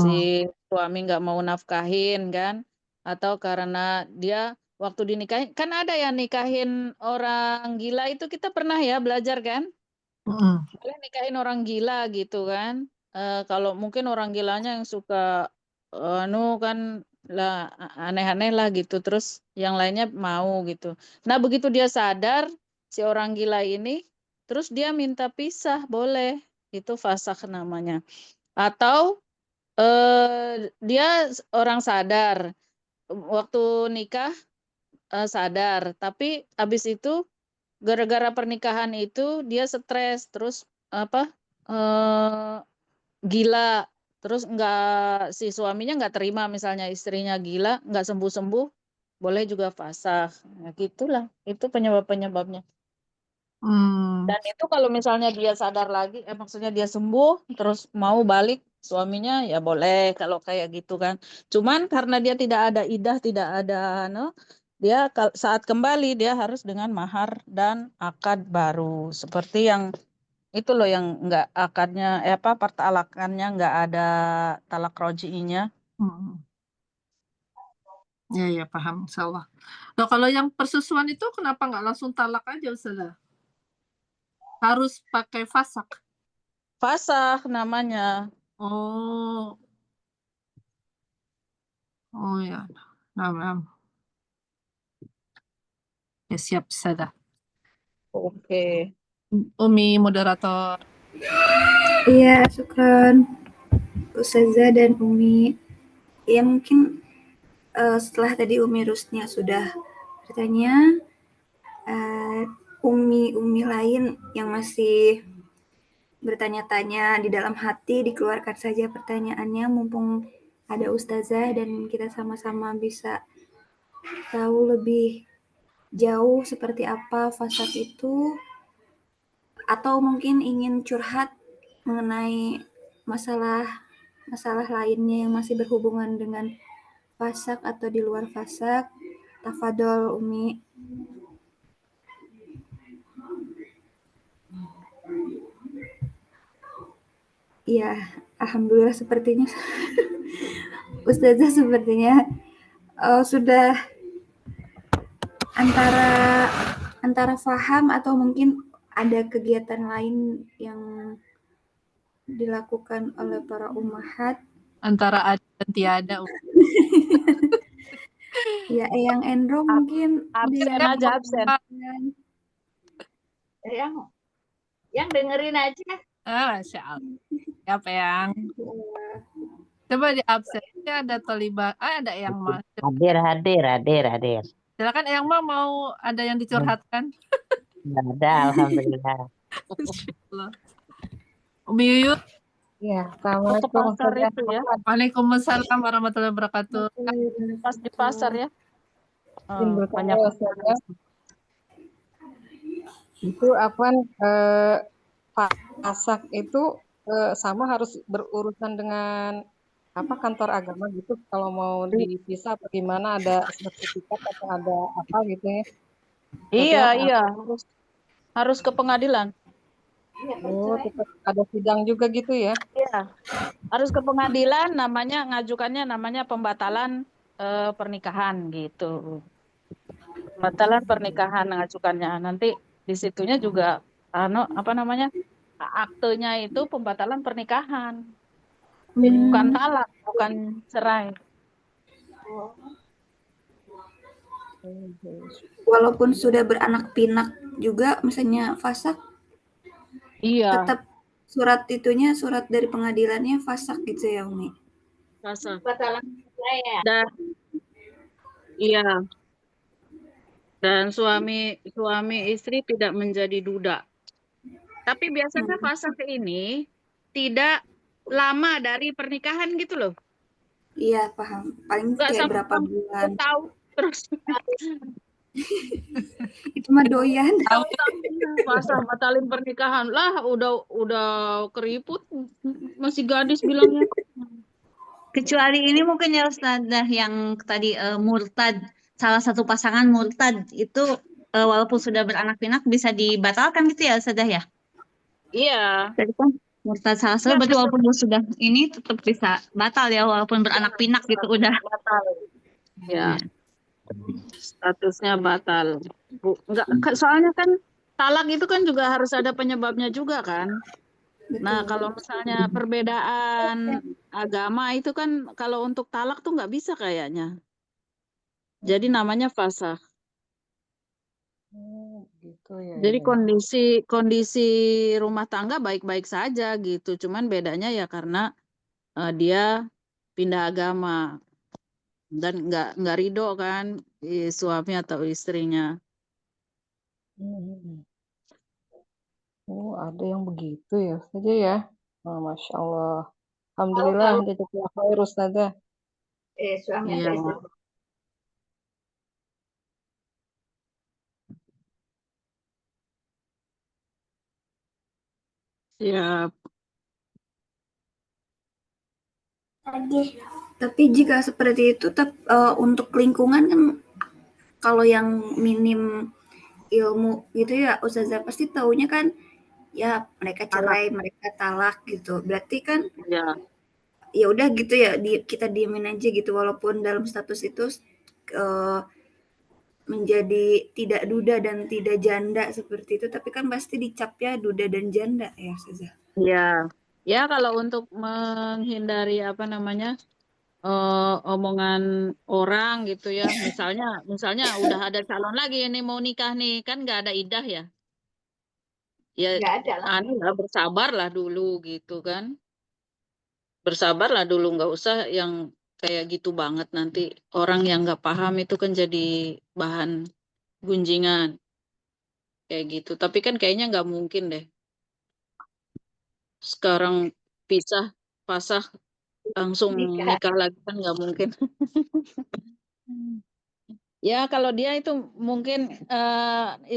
si suami nggak mau nafkahin kan atau karena dia waktu dinikahin kan ada yang nikahin orang gila itu kita pernah ya belajar kan boleh nikahin orang gila gitu kan. Kalau mungkin orang gilanya yang suka kan lah aneh-aneh lah gitu terus yang lainnya mau gitu. Nah begitu dia sadar si orang gila ini terus dia minta pisah boleh itu fasakh namanya. Atau dia orang sadar waktu nikah sadar tapi habis itu gara-gara pernikahan itu dia stres terus eh, gila terus si suaminya nggak terima misalnya istrinya gila nggak sembuh-sembuh boleh juga fasakh nah, gitulah itu penyebabnya dan itu kalau misalnya dia sadar lagi maksudnya dia sembuh terus mau balik suaminya ya boleh kalau kayak gitu kan cuman karena dia tidak ada idah tidak ada dia saat kembali dia harus dengan mahar dan akad baru seperti yang itu loh yang nggak akadnya pertalakannya nggak ada talak roji'inya. Ya paham insyaallah. Nah, kalau yang persusuan itu kenapa nggak langsung talak aja Ustazah? Harus pakai fasakh. Fasakh namanya. Oh ya. Nah. Ya siap Ustazah. Oke. Umi moderator. Iya, syukran Ustazah dan Umi. Ya mungkin setelah tadi Umi Rusnia sudah bertanya, Umi lain yang masih bertanya-tanya di dalam hati, dikeluarkan saja pertanyaannya mumpung ada Ustazah dan kita sama-sama bisa tahu lebih jauh seperti apa fasad itu, atau mungkin ingin curhat mengenai masalah lainnya yang masih berhubungan dengan fasad atau di luar fasad. Tafadol Umi. Ya, alhamdulillah sepertinya Ustazah sepertinya sudah antara paham atau mungkin ada kegiatan lain yang dilakukan oleh para ummahat antara ada dan tiada. Ya, Eyang Endro mungkin absen aja absen. Yang dengerin aja. Masya Allah. Siapa yang? Coba di absennya ada Toliba. Ada yang mau. Hadir. Silakan Eyang mau ada yang dicurhatkan. Ada, alhamdulillah. Umi Yuyut. Ya, Ke pasar itu ya. Waalaikumsalam warahmatullahi wabarakatuh. Pas di pasar ya. Banyak itu fasakh itu sama harus berurusan dengan kantor agama gitu kalau mau dipisah bagaimana ada sertifikat atau ada apa gitu ya. Iya, harus ke pengadilan. Oh, tetap ada sidang juga gitu ya. Iya. Harus ke pengadilan ngajukannya namanya pembatalan pernikahan gitu. Pembatalan pernikahan ngajukannya. Nanti di situnya juga aktenya itu pembatalan pernikahan. Bukan talak, bukan cerai. Walaupun sudah beranak pinak juga, misalnya fasakh, Iya, tetap surat itunya, surat dari pengadilannya fasakh gitu ya, Umi? fasakh. Dan iya, dan suami istri tidak menjadi duda. Tapi biasanya fasakh ini tidak lama dari pernikahan gitu loh. Iya, paham. Paling Nggak kayak sampai berapa bulan. tahu terus Itu mah doyan. fasakh batalin pernikahan lah, udah keriput masih gadis bilangnya. Kecuali ini mungkin ya Ustazah yang tadi murtad, salah satu pasangan murtad itu walaupun sudah beranak pinak bisa dibatalkan gitu ya Ustazah ya? Iya. Jadi kan murtad salah satu berarti walaupun dia sudah ini tetap bisa batal ya walaupun beranak pinak gitu udah. Batal. Ya, statusnya batal. Enggak, soalnya kan talak itu kan juga harus ada penyebabnya juga kan. Nah, Betul. kalau misalnya perbedaan agama itu kan kalau untuk talak tuh nggak bisa kayaknya. Jadi namanya fasakh. Gitu ya. Jadi kondisi rumah tangga baik-baik saja gitu. Cuman bedanya ya karena dia pindah agama dan nggak ridho kan suami atau istrinya. Oh, ada yang begitu ya saja ya. Oh, Masya Allah. Alhamdulillah, jazakallah khair Ustazah. Iya. Siap. Tapi jika seperti itu, untuk lingkungan kan kalau yang minim ilmu gitu ya, Ustazah pasti taunya kan ya mereka cerai, mereka talak gitu. Berarti kan Ya. ya udah gitu ya, kita diemin aja gitu walaupun dalam status itu menjadi tidak duda dan tidak janda seperti itu, tapi kan pasti dicapnya duda dan janda ya, Ustazah. Ya. Ya kalau untuk menghindari apa namanya omongan orang gitu ya. Misalnya udah ada calon lagi ini mau nikah nih kan nggak ada iddah ya. Ya anu lah bersabarlah dulu gitu kan. Bersabarlah dulu nggak usah yang kayak gitu banget nanti orang yang nggak paham itu kan jadi bahan gunjingan kayak gitu. Tapi kan kayaknya nggak mungkin deh. Sekarang pisah, pasah, langsung nikah lagi kan nggak mungkin. Ya kalau dia itu mungkin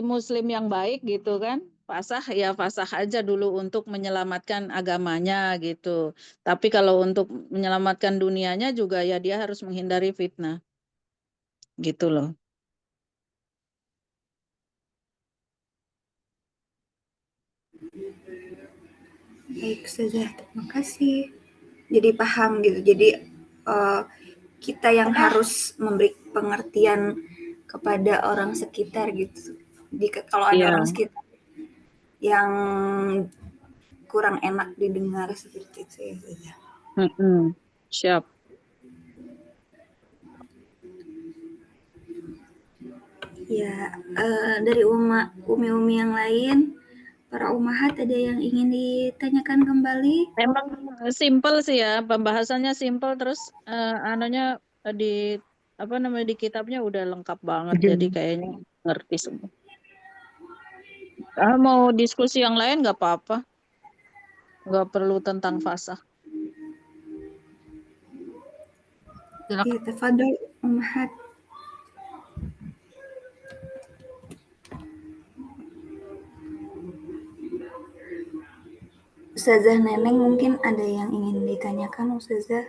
muslim yang baik gitu kan, fasah ya fasah aja dulu untuk menyelamatkan agamanya gitu. Tapi kalau untuk menyelamatkan dunianya juga ya dia harus menghindari fitnah gitu loh. Baik, Ustazah, terima kasih. Jadi paham gitu. Jadi kita yang harus memberi pengertian kepada orang sekitar gitu. Jika kalau ada Iya. orang sekitar yang kurang enak didengar seperti itu ya, Ustazah. Siap. Ya, dari umi-umi yang lain, para umahat ada yang ingin ditanyakan kembali? Memang simple sih ya, pembahasannya simple terus anunya di apa namanya di kitabnya udah lengkap banget jadi kayaknya ngerti semua. Mau diskusi yang lain nggak apa-apa. Nggak perlu tentang fasah. Ya, tafadhol umahat. Ustazah Neneng mungkin ada yang ingin ditanyakan Ustazah.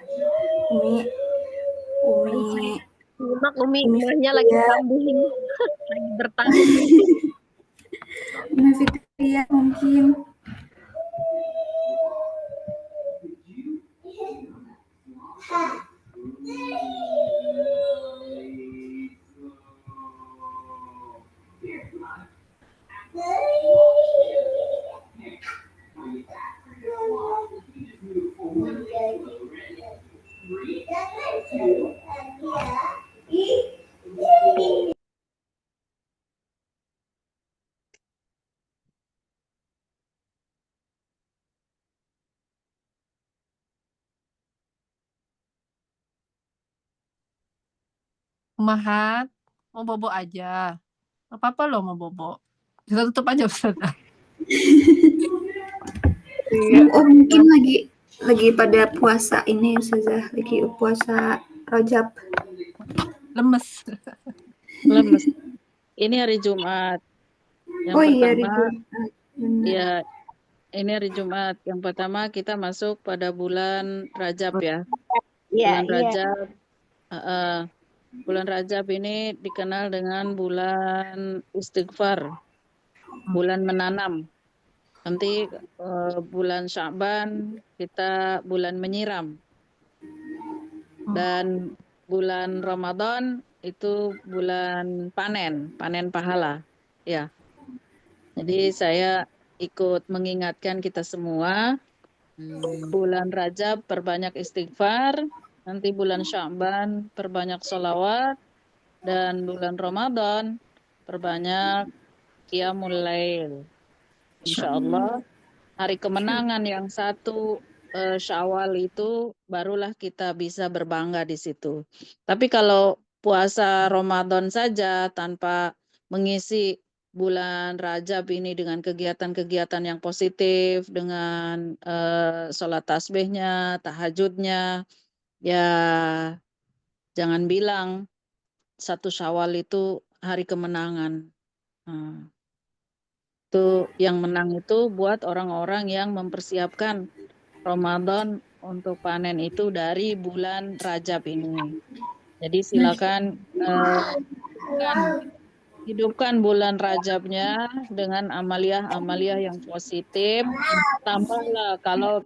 Umi Umi lagi kambuhin, lagi bertani. Umi Fitria mungkin. Mahat, mau bobo aja. Gak apa-apa loh mau bobo. Kita tutup aja Ustazah. Oh, mungkin lagi pada puasa ini Ustazah, lagi puasa Rajab. Lemes. Lemes. Ini hari Jumat. Yang Oh iya, pertama, Jumat. Benar. ya ini hari Jumat. Yang pertama kita masuk pada bulan Rajab ya. Iya, Bulan Rajab. Bulan Rajab ini dikenal dengan bulan istighfar, bulan menanam. Nanti bulan Sya'ban kita bulan menyiram. Dan bulan Ramadan itu bulan panen pahala. Ya. Jadi saya ikut mengingatkan kita semua, bulan Rajab perbanyak istighfar, nanti bulan Sya'ban perbanyak sholawat, dan bulan Ramadan perbanyak qiyamul lail. Insya Allah hari kemenangan yang 1 Syawal itu barulah kita bisa berbangga di situ. Tapi kalau puasa Ramadan saja tanpa mengisi bulan Rajab ini dengan kegiatan-kegiatan yang positif, dengan sholat tasbihnya, tahajudnya, ya jangan bilang 1 Syawal itu hari kemenangan. Itu yang menang itu buat orang-orang yang mempersiapkan Ramadan untuk panen itu dari bulan Rajab ini. Jadi silakan hidupkan bulan Rajabnya dengan amalia-amalia yang positif. Tambahlah kalau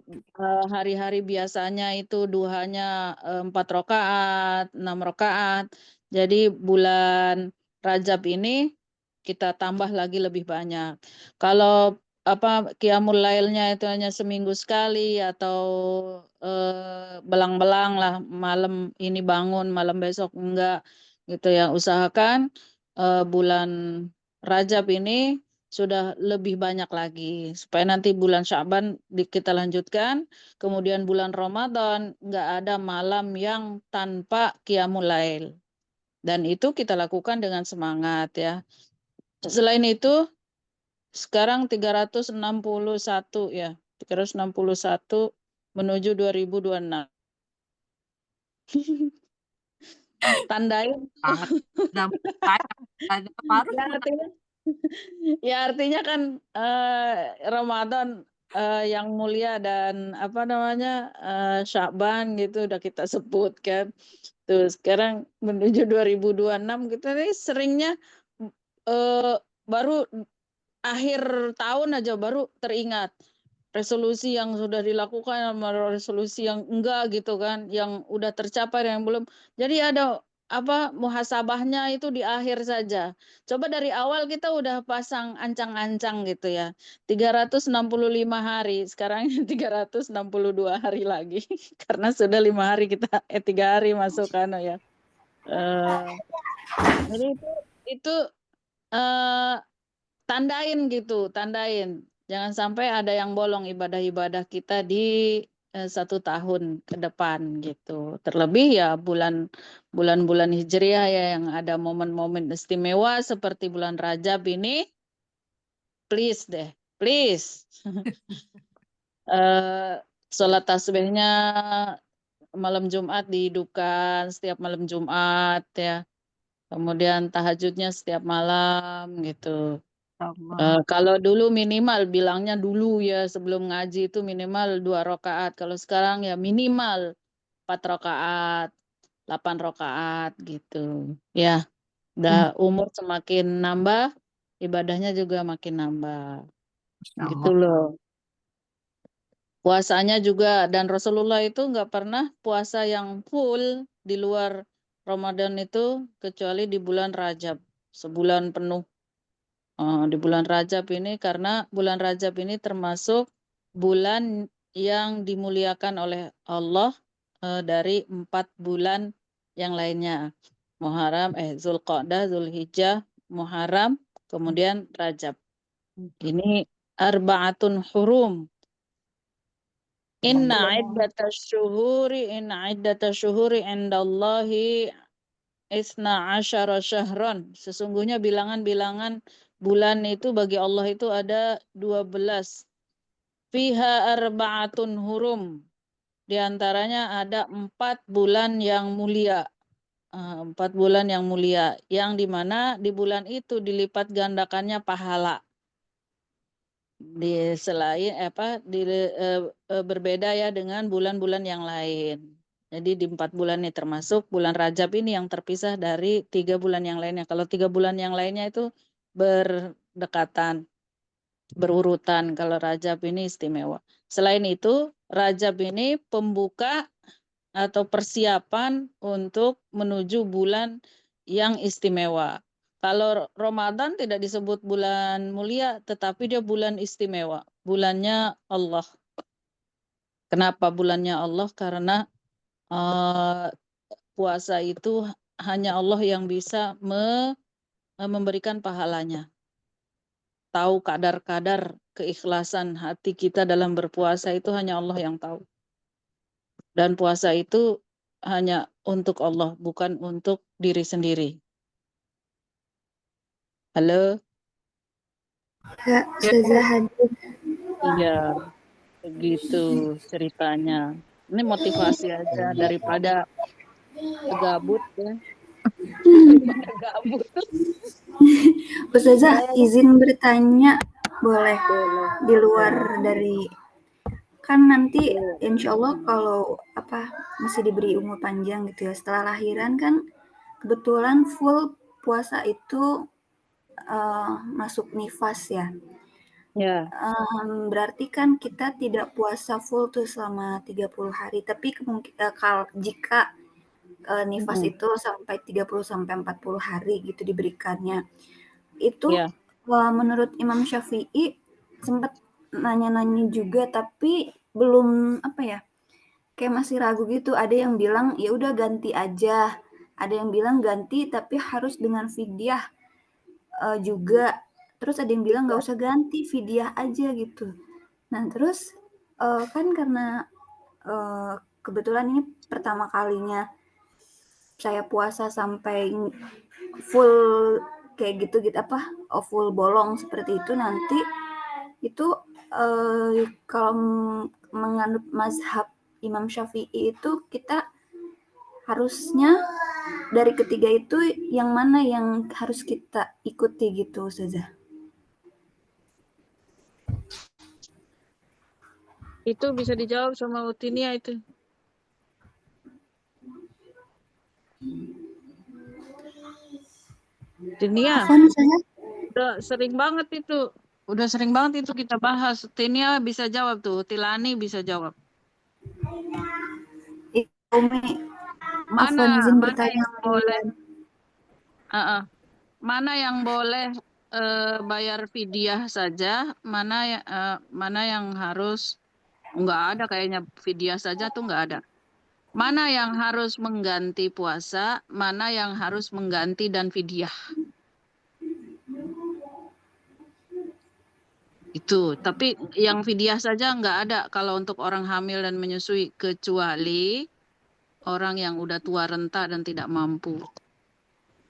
hari-hari biasanya itu duhanya 4 rakaat, 6 rakaat. Jadi bulan Rajab ini kita tambah lagi lebih banyak. Kalau qiyamul lailnya itu hanya seminggu sekali atau belang-belang lah, malam ini bangun, malam besok enggak gitu ya. Usahakan bulan Rajab ini sudah lebih banyak lagi supaya nanti bulan Sya'ban kita lanjutkan, kemudian bulan Ramadan nggak ada malam yang tanpa qiyamul lail, dan itu kita lakukan dengan semangat ya. Selain itu sekarang 361 ya, 361 menuju 2026. Tandain. Artinya kan Ramadan yang mulia dan Sya'ban gitu udah kita sebut kan. Tuh sekarang menuju 2026 kita nih seringnya baru akhir tahun aja baru teringat resolusi yang sudah dilakukan sama resolusi yang enggak gitu kan, yang udah tercapai yang belum. Jadi ada muhasabahnya itu di akhir saja. Coba dari awal kita udah pasang ancang-ancang gitu ya. 365 hari, sekarang 362 hari lagi. Karena sudah 5 hari 3 hari masuk kan ya. Jadi itu tandain. Jangan sampai ada yang bolong ibadah-ibadah kita di 1 tahun ke depan gitu. Terlebih ya bulan-bulan Hijriah ya yang ada momen-momen istimewa seperti bulan Rajab ini. Please deh, please. Sholat tasbihnya malam Jumat dihidupkan setiap malam Jumat ya. Kemudian tahajudnya setiap malam gitu. Kalau dulu minimal bilangnya dulu ya sebelum ngaji itu minimal 2 rakaat. Kalau sekarang ya minimal 4 rakaat, 8 rakaat gitu. Ya, udah umur semakin nambah, ibadahnya juga makin nambah. Gitu loh. Puasanya juga, dan Rasulullah itu nggak pernah puasa yang full di luar Ramadan itu kecuali di bulan Rajab, sebulan penuh. Di bulan Rajab ini karena bulan Rajab ini termasuk bulan yang dimuliakan oleh Allah dari 4 bulan yang lainnya. Muharram, Zulqa'dah, Zulhijjah, Muharram, kemudian Rajab. Ini arba'atun hurum. Inna iddatash syuhuri indallahi isna asyara syahron. Sesungguhnya bilangan-bilangan bulan itu bagi Allah itu ada 12. Fiha arba'atun hurum. Di antaranya ada 4 bulan yang mulia. 4 bulan yang mulia. Yang dimana di bulan itu dilipat gandakannya pahala. Di selain berbeda ya dengan bulan-bulan yang lain. Jadi di 4 bulan ini termasuk bulan Rajab ini yang terpisah dari 3 bulan yang lainnya. Kalau 3 bulan yang lainnya itu berdekatan, berurutan. Kalau Rajab ini istimewa. Selain itu, Rajab ini pembuka atau persiapan untuk menuju bulan yang istimewa. Kalau Ramadan tidak disebut bulan mulia, tetapi dia bulan istimewa. Bulannya Allah. Kenapa bulannya Allah? Karena puasa itu hanya Allah yang bisa memberikan pahalanya. Tahu kadar-kadar keikhlasan hati kita dalam berpuasa itu hanya Allah yang tahu. Dan puasa itu hanya untuk Allah, bukan untuk diri sendiri. Halo? Ya, Ustazah hadir. Iya, begitu ceritanya. Ini motivasi aja daripada gabut ya. Daripada gabut. Ustazah izin bertanya boleh Boleh. di luar dari kan nanti insya Allah kalau masih diberi umur panjang gitu ya setelah lahiran kan kebetulan full puasa itu masuk nifas ya. Ya. Berarti kan kita tidak puasa full tuh selama 30 hari tapi jika nifas itu sampai 30 sampai 40 hari gitu diberikannya. Itu menurut Imam Syafi'i sempat nanya-nanya juga tapi belum kayak masih ragu gitu. Ada yang bilang ya udah ganti aja. Ada yang bilang ganti tapi harus dengan fidyah juga. Terus ada yang bilang nggak usah ganti, fidyah aja gitu. Nah terus kan karena kebetulan ini pertama kalinya saya puasa sampai full kayak gitu full bolong seperti itu nanti itu kalau menganut mazhab Imam Syafi'i itu kita harusnya dari ketiga itu yang mana yang harus kita ikuti gitu Ustazah? Itu bisa dijawab sama Utinia itu. Utinia. Udah sering banget itu. Udah sering banget itu kita bahas. Utinia bisa jawab tuh. Tilani bisa jawab. Mana yang boleh? Mana yang boleh bayar fidyah saja? Mana yang harus enggak ada kayaknya fidyah saja tuh enggak ada. Mana yang harus mengganti puasa, mana yang harus mengganti dan fidyah. Itu, tapi yang fidyah saja enggak ada kalau untuk orang hamil dan menyusui kecuali orang yang udah tua renta dan tidak mampu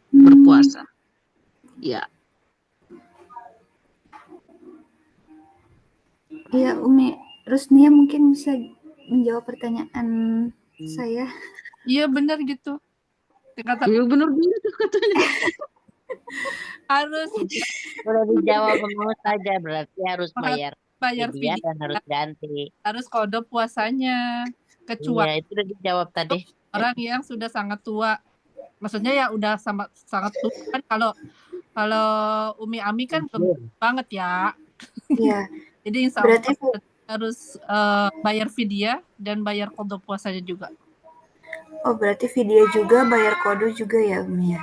berpuasa. Ya. Iya, Umi. Terus Nia mungkin bisa menjawab pertanyaan saya. Iya benar gitu. Iya benar gitu katanya. Harus Udah dijawab sama saja berarti harus bayar fidyah dan harus ganti. Harus kode puasanya. Kecuali itu udah dijawab tadi. Orang yang sudah sangat tua. Maksudnya ya udah sangat tua kan kalau Umi Ami kan banget ya. Iya. Jadi insya Allah harus bayar fidyah dan bayar kode puasanya juga. Oh berarti fidyah juga, bayar kode juga ya Umi ya?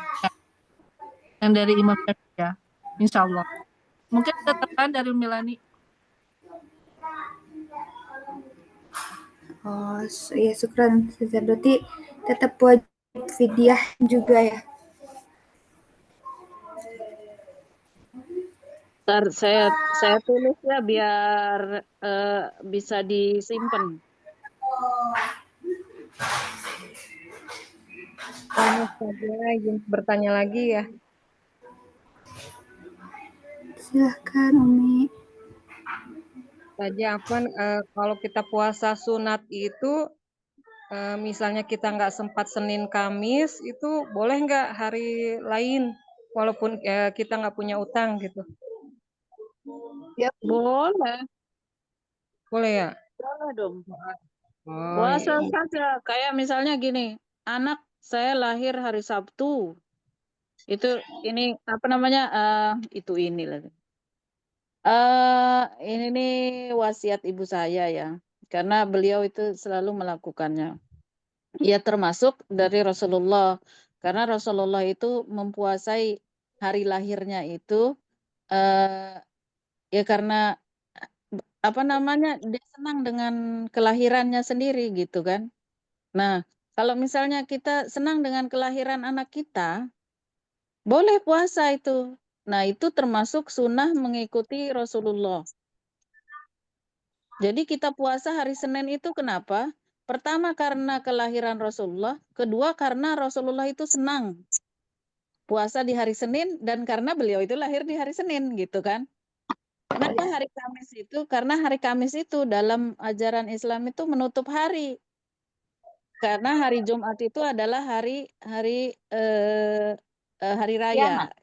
Yang dari Imam Syafi'i ya, insya Allah. Mungkin ada tambahan dari Umi Lani. Oh ya syukran. Berarti tetap wajib fidyah juga ya? Ntar saya tulis ya biar bisa disimpan. saja izin bertanya lagi ya. Silahkan Umi. Tadi Afwan, kalau kita puasa sunat itu, misalnya kita nggak sempat Senin Kamis, itu boleh nggak hari lain, walaupun kita nggak punya utang gitu? Ya boleh, Boleh ya? boleh dong. Oh, Puasa iya. saja. Kayak misalnya gini, anak saya lahir hari Sabtu. Itu ini apa namanya? Ini lagi. Ini nih wasiat ibu saya ya, karena beliau itu selalu melakukannya. Ya termasuk dari Rasulullah, karena Rasulullah itu mempuasai hari lahirnya itu ya karena apa namanya dia senang dengan kelahirannya sendiri gitu kan. Nah, kalau misalnya kita senang dengan kelahiran anak kita, boleh puasa itu. Nah, itu termasuk sunnah mengikuti Rasulullah. Jadi kita puasa hari Senin itu kenapa? Pertama karena kelahiran Rasulullah, kedua karena Rasulullah itu senang puasa di hari Senin dan karena beliau itu lahir di hari Senin gitu kan. Kenapa hari Kamis itu? Karena hari Kamis itu dalam ajaran Islam itu menutup hari. Karena hari Jumat itu adalah hari raya. Kiamat.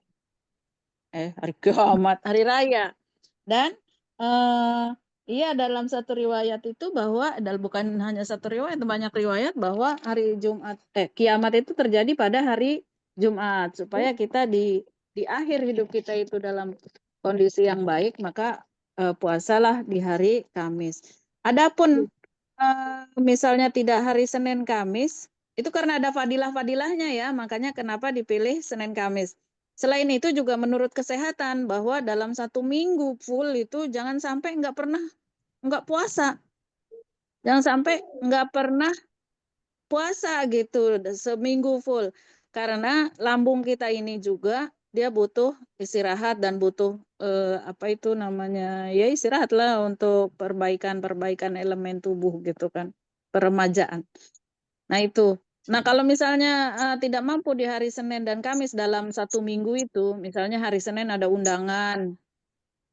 Hari kiamat, hari raya. Dan iya dalam satu riwayat itu bahwa bukan hanya satu riwayat, banyak riwayat bahwa hari Jumat kiamat itu terjadi pada hari Jumat supaya kita di akhir hidup kita itu dalam kondisi yang baik, maka puasalah di hari Kamis. Adapun misalnya tidak hari Senin Kamis, itu karena ada fadilah-fadilahnya ya, makanya kenapa dipilih Senin Kamis. Selain itu juga menurut kesehatan bahwa dalam 1 minggu full itu jangan sampai nggak puasa. Jangan sampai nggak pernah puasa gitu seminggu full. Karena lambung kita ini juga dia butuh istirahat dan butuh apa itu namanya ya istirahat lah untuk perbaikan elemen tubuh gitu kan, peremajaan. Nah itu. Nah kalau misalnya tidak mampu di hari Senin dan Kamis dalam 1 minggu itu, misalnya hari Senin ada undangan,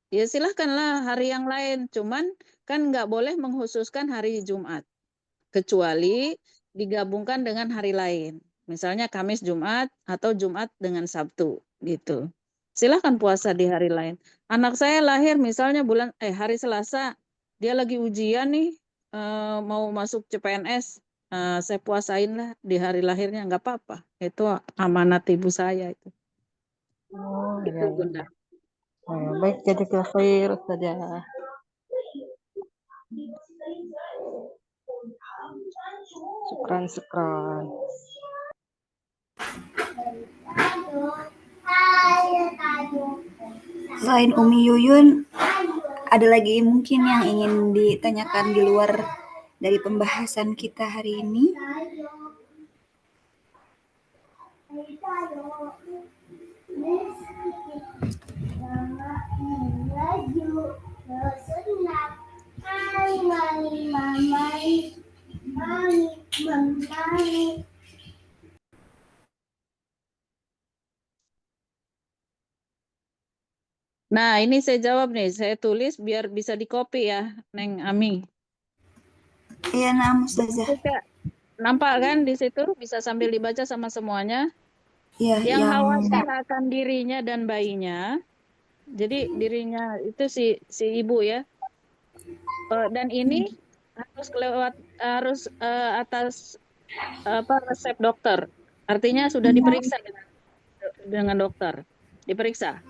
ya silahkanlah hari yang lain. Cuman kan nggak boleh menghususkan hari Jumat, kecuali digabungkan dengan hari lain. Misalnya Kamis Jumat atau Jumat dengan Sabtu gitu. Silahkan puasa di hari lain. Anak saya lahir misalnya hari Selasa, dia lagi ujian nih, mau masuk CPNS, saya puasain lah di hari lahirnya nggak apa-apa. Itu amanat ibu saya itu. Oh, Itu iya, Bunda. iya. Baik, jadi khair saja. Syukran. Selain Umi Yuyun, ada lagi mungkin yang ingin ditanyakan di luar dari pembahasan kita hari ini? Nah, ini saya jawab nih, saya tulis biar bisa di-copy ya, Neng Ami. Iya, Ustazah. Nampak kan di situ bisa sambil dibaca sama semuanya. Iya, yang khawatir akan dirinya dan bayinya. Jadi dirinya itu si ibu ya. Dan ini harus atas resep dokter. Artinya sudah diperiksa dengan dokter. Diperiksa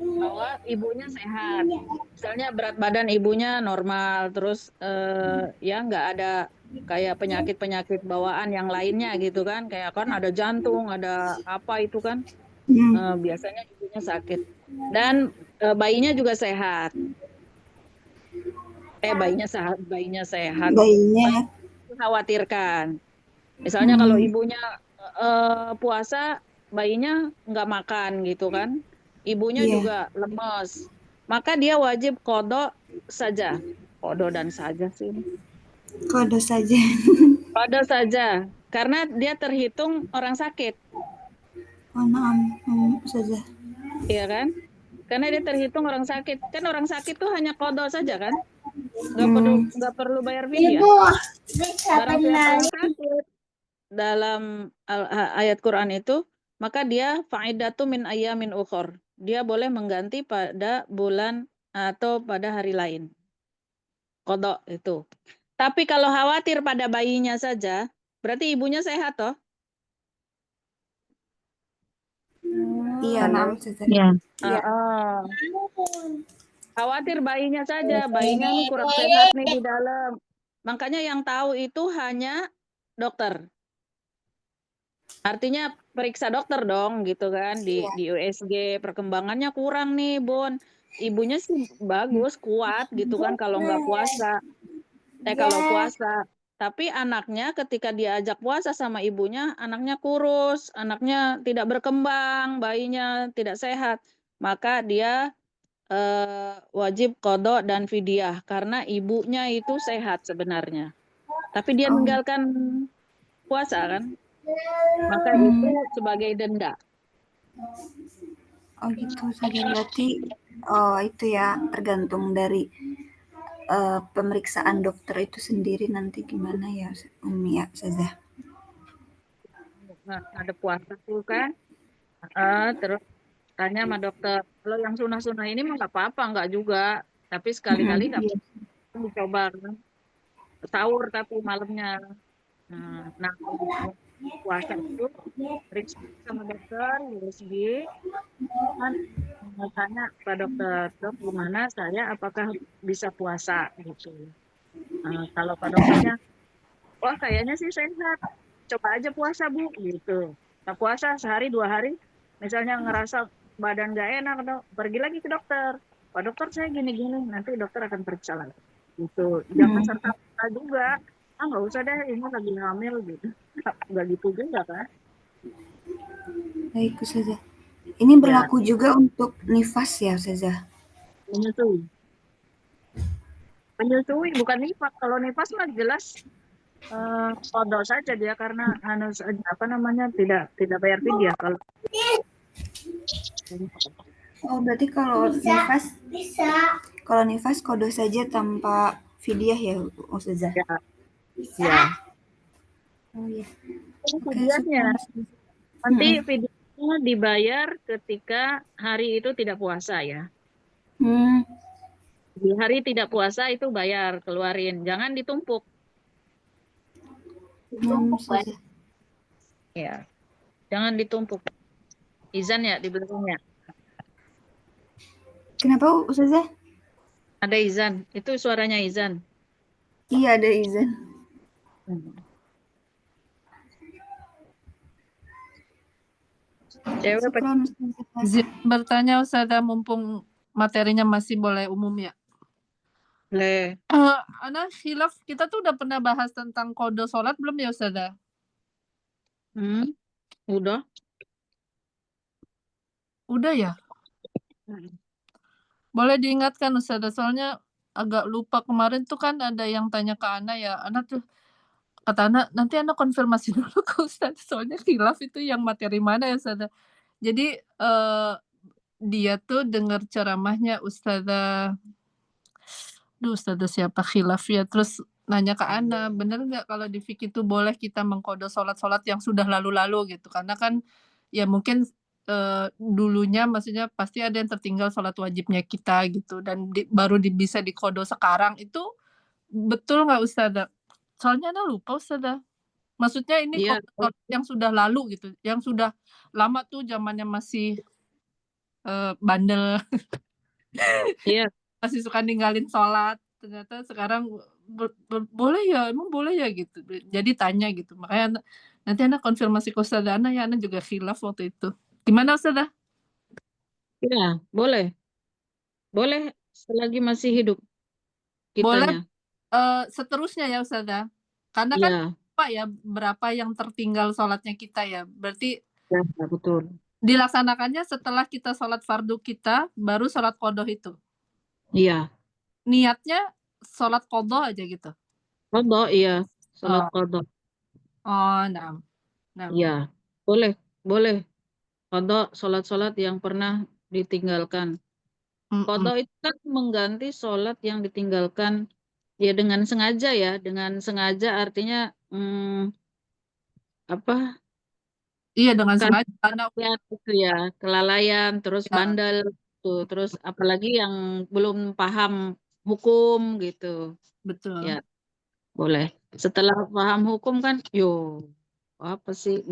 bahwa ibunya sehat. Misalnya berat badan ibunya normal, terus ya nggak ada kayak penyakit-penyakit bawaan yang lainnya gitu kan. Kayak kan ada jantung, ada apa itu kan. Biasanya ibunya sakit. Dan bayinya juga sehat. Bayinya sehat. Bayinya dikhawatirkan. Misalnya kalau ibunya puasa, bayinya nggak makan gitu kan. Ibunya juga lemes. Maka dia wajib qadha saja. Qadha dan saja sih. Qadha saja. Qadha saja. karena dia terhitung orang sakit. Oh, maaf, Ustazah. Iya kan? Karena dia terhitung orang sakit. Kan orang sakit tuh hanya qada saja kan? Nggak perlu bayar fidyah. Barang siapa yang sakit dalam ayat Quran itu, maka dia fa'idatu min ayyamin ukhor. Dia boleh mengganti pada bulan atau pada hari lain. Qada itu. Tapi kalau khawatir pada bayinya saja, berarti ibunya sehat toh? Iya, maaf Ustazah. Ya. Khawatir bayinya saja, bayinya ini kurang sehat nih di dalam. Makanya yang tahu itu hanya dokter. Artinya periksa dokter dong gitu kan di USG, perkembangannya kurang nih, Bun. Ibunya sih bagus, kuat gitu kan kalau nggak puasa. Kalau puasa. Tapi anaknya ketika diajak puasa sama ibunya, anaknya kurus, anaknya tidak berkembang, bayinya tidak sehat. Maka dia wajib qada dan fidyah karena ibunya itu sehat sebenarnya. Tapi dia meninggalkan puasa kan? Maka itu sebagai denda. Oh gitu saja, berarti itu ya tergantung dari pemeriksaan dokter itu sendiri nanti gimana ya Umi ya Ustazah. Nah, ada puasa tuh kan? Terus tanya sama dokter, kalau yang sunah-sunah ini mah nggak apa-apa, nggak juga. Tapi sekali-kali nggak dicoba kan? Sahur tapi malamnya. Nah, kalau puasa itu periksa sama dokter USG, kan tanya ke dokter, dok gimana saya apakah bisa puasa gitu. Kalau Pak dokternya, wah kayaknya sih sehat, coba aja puasa Bu gitu. Nah, puasa sehari 2 hari, misalnya ngerasa badan nggak enak, pergi lagi ke dokter. Pak dokter saya gini-gini, nanti dokter akan periksa lagi. Gitu. Jangan serta-merta juga. Nggak usah deh, ini lagi hamil gitu. Nggak gitu juga kan? Baik Ustazah. Ini berlaku juga untuk nifas ya Ustazah? Menyusui bukan nifas. Kalau nifas mah jelas qada saja dia karena tidak bayar fidyah kalau. Oh berarti kalau nifas qada saja tanpa fidyah ya Ustazah? Ya. Oh iya. Fidyahnya nanti fidyahnya dibayar ketika hari itu tidak puasa ya. Di hari tidak puasa itu bayar, keluarin, jangan ditumpuk. Ya, jangan ditumpuk. Izan ya di belakangnya. Kenapa Ustazah? Ada izan, itu suaranya izan. Iya ada izan. Bertanya Ustazah, mumpung materinya masih boleh umum ya. Boleh. Ana khilaf, kita tuh udah pernah bahas tentang kode sholat belum ya Ustazah? Udah. Udah ya? Boleh diingatkan Ustazah, soalnya agak lupa kemarin tuh kan ada yang tanya ke Ana ya. Ana tuh kata Ana, nanti Ana konfirmasi dulu ke Ustazah, soalnya khilaf itu yang materi mana ya Ustazah. Jadi dia tuh dengar ceramahnya Ustazah siapa khilaf ya, terus nanya ke Ana, bener nggak kalau di fikih itu boleh kita mengkode sholat-sholat yang sudah lalu-lalu gitu, karena kan ya mungkin dulunya maksudnya pasti ada yang tertinggal sholat wajibnya kita gitu, dan baru bisa dikode sekarang, itu betul nggak Ustazah? Soalnya Ana lupa Ustazah. Maksudnya ini kode yang sudah lalu gitu, yang sudah lama tuh zamannya masih bandel. Iya. Masih suka ninggalin sholat, ternyata sekarang boleh ya, emang boleh ya gitu. Jadi tanya gitu, makanya nanti Ana konfirmasi ke Ustazah Ana ya, Ana juga khilaf waktu itu. Gimana Ustazah? Iya, boleh. Boleh selagi masih hidup Boleh kitanya. seterusnya ya Ustazah. Karena kan apa ya, berapa yang tertinggal sholatnya kita ya. Berarti ya, betul. Dilaksanakannya setelah kita sholat fardu kita, baru sholat qadha itu. Iya. Niatnya sholat qadha aja gitu. Qadha, iya. Sholat qadha. Oh, nah. Ya, boleh, boleh. Qadha sholat-sholat yang pernah ditinggalkan. Qadha itu kan mengganti sholat yang ditinggalkan ya dengan sengaja ya. Dengan sengaja artinya apa? Iya, dengan Kan sengaja karena itu ya, kelalaian, terus ya, bandel tuh, terus apalagi yang belum paham hukum gitu. betul. Ya, boleh. Setelah paham hukum kan, yo apa sih?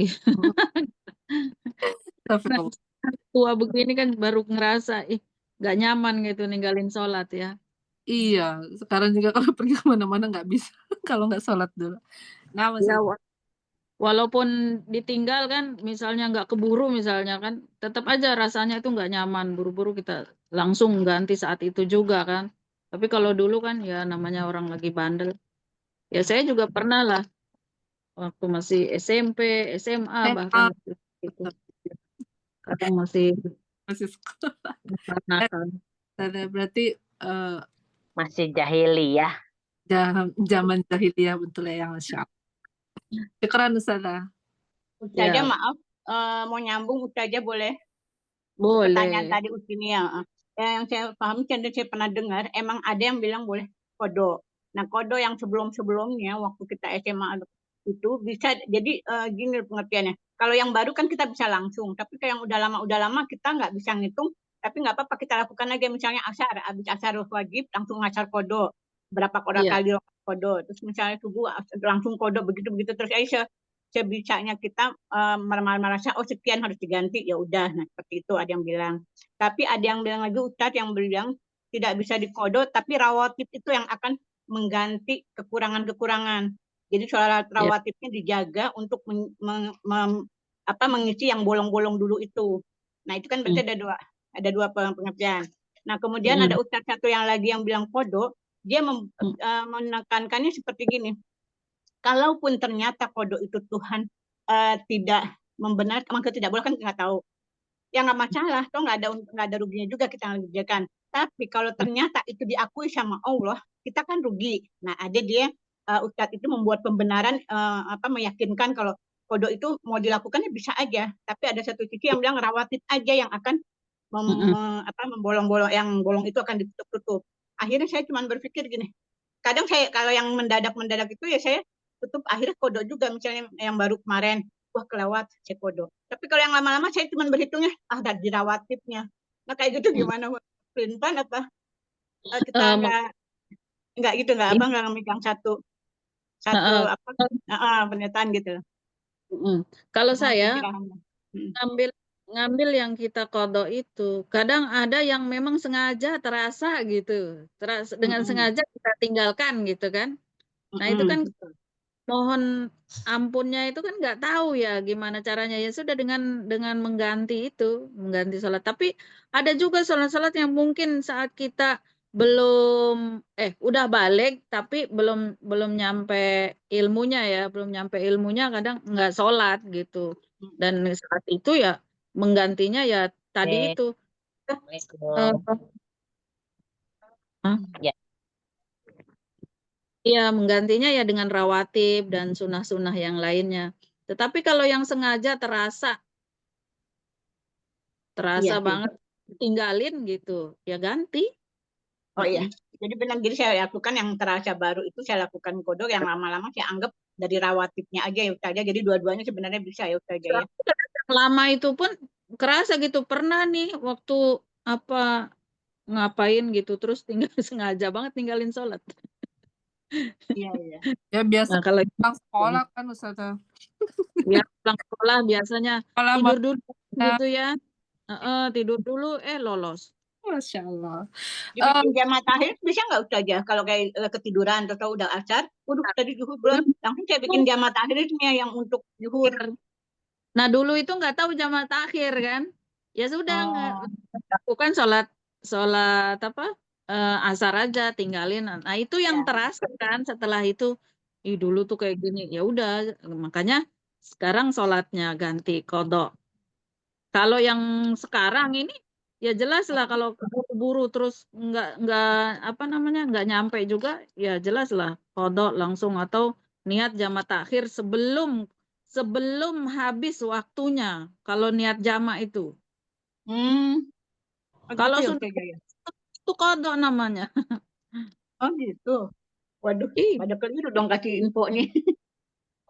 Nah, tua begini kan baru ngerasa nggak nyaman gitu ninggalin sholat ya. Iya, sekarang juga kalau pergi kemana-mana nggak bisa kalau nggak sholat dulu. Nah, Ya, Ustazah. walaupun ditinggal kan, misalnya nggak keburu misalnya kan, tetap aja rasanya itu nggak nyaman. Buru-buru kita langsung ganti saat itu juga kan. Tapi kalau dulu kan ya namanya orang lagi bandel. Ya saya juga pernah lah waktu masih SMP, SMA bahkan waktu itu. Kadang masih Masih sekolah. nakal. Berarti Masih jahiliyah. zaman jahiliyah betul ya, Masya Allah. Syukran Ustazah. Ustazah Ya, maaf, mau nyambung Ustazah boleh? boleh. Pertanyaan tadi Ustazah ya. Yang saya pahami dan saya pernah dengar, emang ada yang bilang boleh kodo. Nah kodo yang sebelum-sebelumnya waktu kita SMA itu bisa jadi gini pengertiannya. Kalau yang baru kan kita bisa langsung, tapi kalau yang udah lama kita nggak bisa ngitung. Tapi nggak apa-apa kita lakukan aja, misalnya asar, habis asar wajib langsung ngasar kodo. Berapa Iya. kali kodo. Terus misalnya subuh langsung kodo begitu-begitu terus aja sebisanya kita merasa oh sekian harus diganti, ya udah. Nah seperti itu ada yang bilang. Tapi ada yang bilang lagi Ustadz yang bilang tidak bisa dikodo, tapi rawatib itu yang akan mengganti kekurangan-kekurangan. Jadi sholat rawatibnya dijaga untuk mengisi yang bolong-bolong dulu itu. Nah itu kan berarti ada dua pengertian. Nah kemudian ada Ustadz satu yang lagi yang bilang kodo, dia menekankannya seperti gini. Kalaupun ternyata kodo itu Tuhan tidak membenarkan, maka tidak boleh kan nggak tahu. Ya nggak masalah, toh nggak ada ruginya juga kita ngerjakan. Tapi kalau ternyata itu diakui sama Allah, kita kan rugi. Nah ada dia Ustadz itu membuat pembenaran meyakinkan kalau kodo itu mau dilakukan ya bisa aja. Tapi ada satu sisi yang bilang rawatib aja yang akan membolong-bolong, yang bolong itu akan ditutup-tutup. Akhirnya saya cuma berpikir gini, kadang saya kalau yang mendadak itu ya saya tutup akhirnya kodo juga, misalnya yang baru kemarin wah kelewat saya kodo. Tapi kalau yang lama-lama saya cuma berhitungnya ada dirawatibnya. Nah kayak gitu gimana pelintan apa kita nggak gitu nggak memegang satu pernyataan gitu. Kalau saya ngambil yang kita kodok itu, kadang ada yang memang sengaja terasa gitu, dengan sengaja kita tinggalkan gitu kan. Nah itu kan mohon ampunnya itu kan nggak tahu ya gimana caranya, ya sudah dengan mengganti sholat. Tapi ada juga sholat-sholat yang mungkin saat kita belum udah balik tapi belum nyampe ilmunya kadang nggak sholat gitu, dan saat itu ya menggantinya ya tadi itu Ya. iya, menggantinya ya dengan rawatib dan sunah-sunah yang lainnya. Tetapi kalau yang sengaja terasa banget tinggalin gitu, ya ganti. Oh iya, jadi benar, jadi saya lakukan yang terasa baru itu saya lakukan kodok, yang lama-lama saya anggap dari rawatibnya aja ya Ustazah. Jadi dua-duanya sebenarnya bisa ya Ustazah ya. Lama itu pun kerasa gitu. Pernah nih waktu ngapain gitu terus sengaja banget tinggalin sholat. Iya. Ya biasa kalau pulang sekolah kan Ustazah. Ya pulang sekolah biasanya tidur dulu gitu ya. Tidur dulu lolos. Masya Allah. Dibikin jamaah tahlil bisa nggak Ustazah? Kalau kayak ketiduran atau udah asar, waduh tadi zuhur belum, langsung saya bikin jamaah tahlilnya yang untuk zuhur. Nah dulu itu nggak tahu jamaah takhir kan, ya sudah lakukan sholat asar aja tinggalin. Nah itu yang terasa kan setelah itu, dulu tuh kayak gini, ya udah makanya sekarang sholatnya ganti kodok. Kalau yang sekarang ini ya jelas lah, kalau buru-buru terus nggak nyampe juga ya jelas lah kodok langsung, atau niat jamak takhir sebelum habis waktunya kalau niat jamak itu. Oh, Kalau gitu ya sudah Ustazah ya? itu kodok namanya. Oh gitu. Waduh, Ih, pada keliru dong kasih info nih.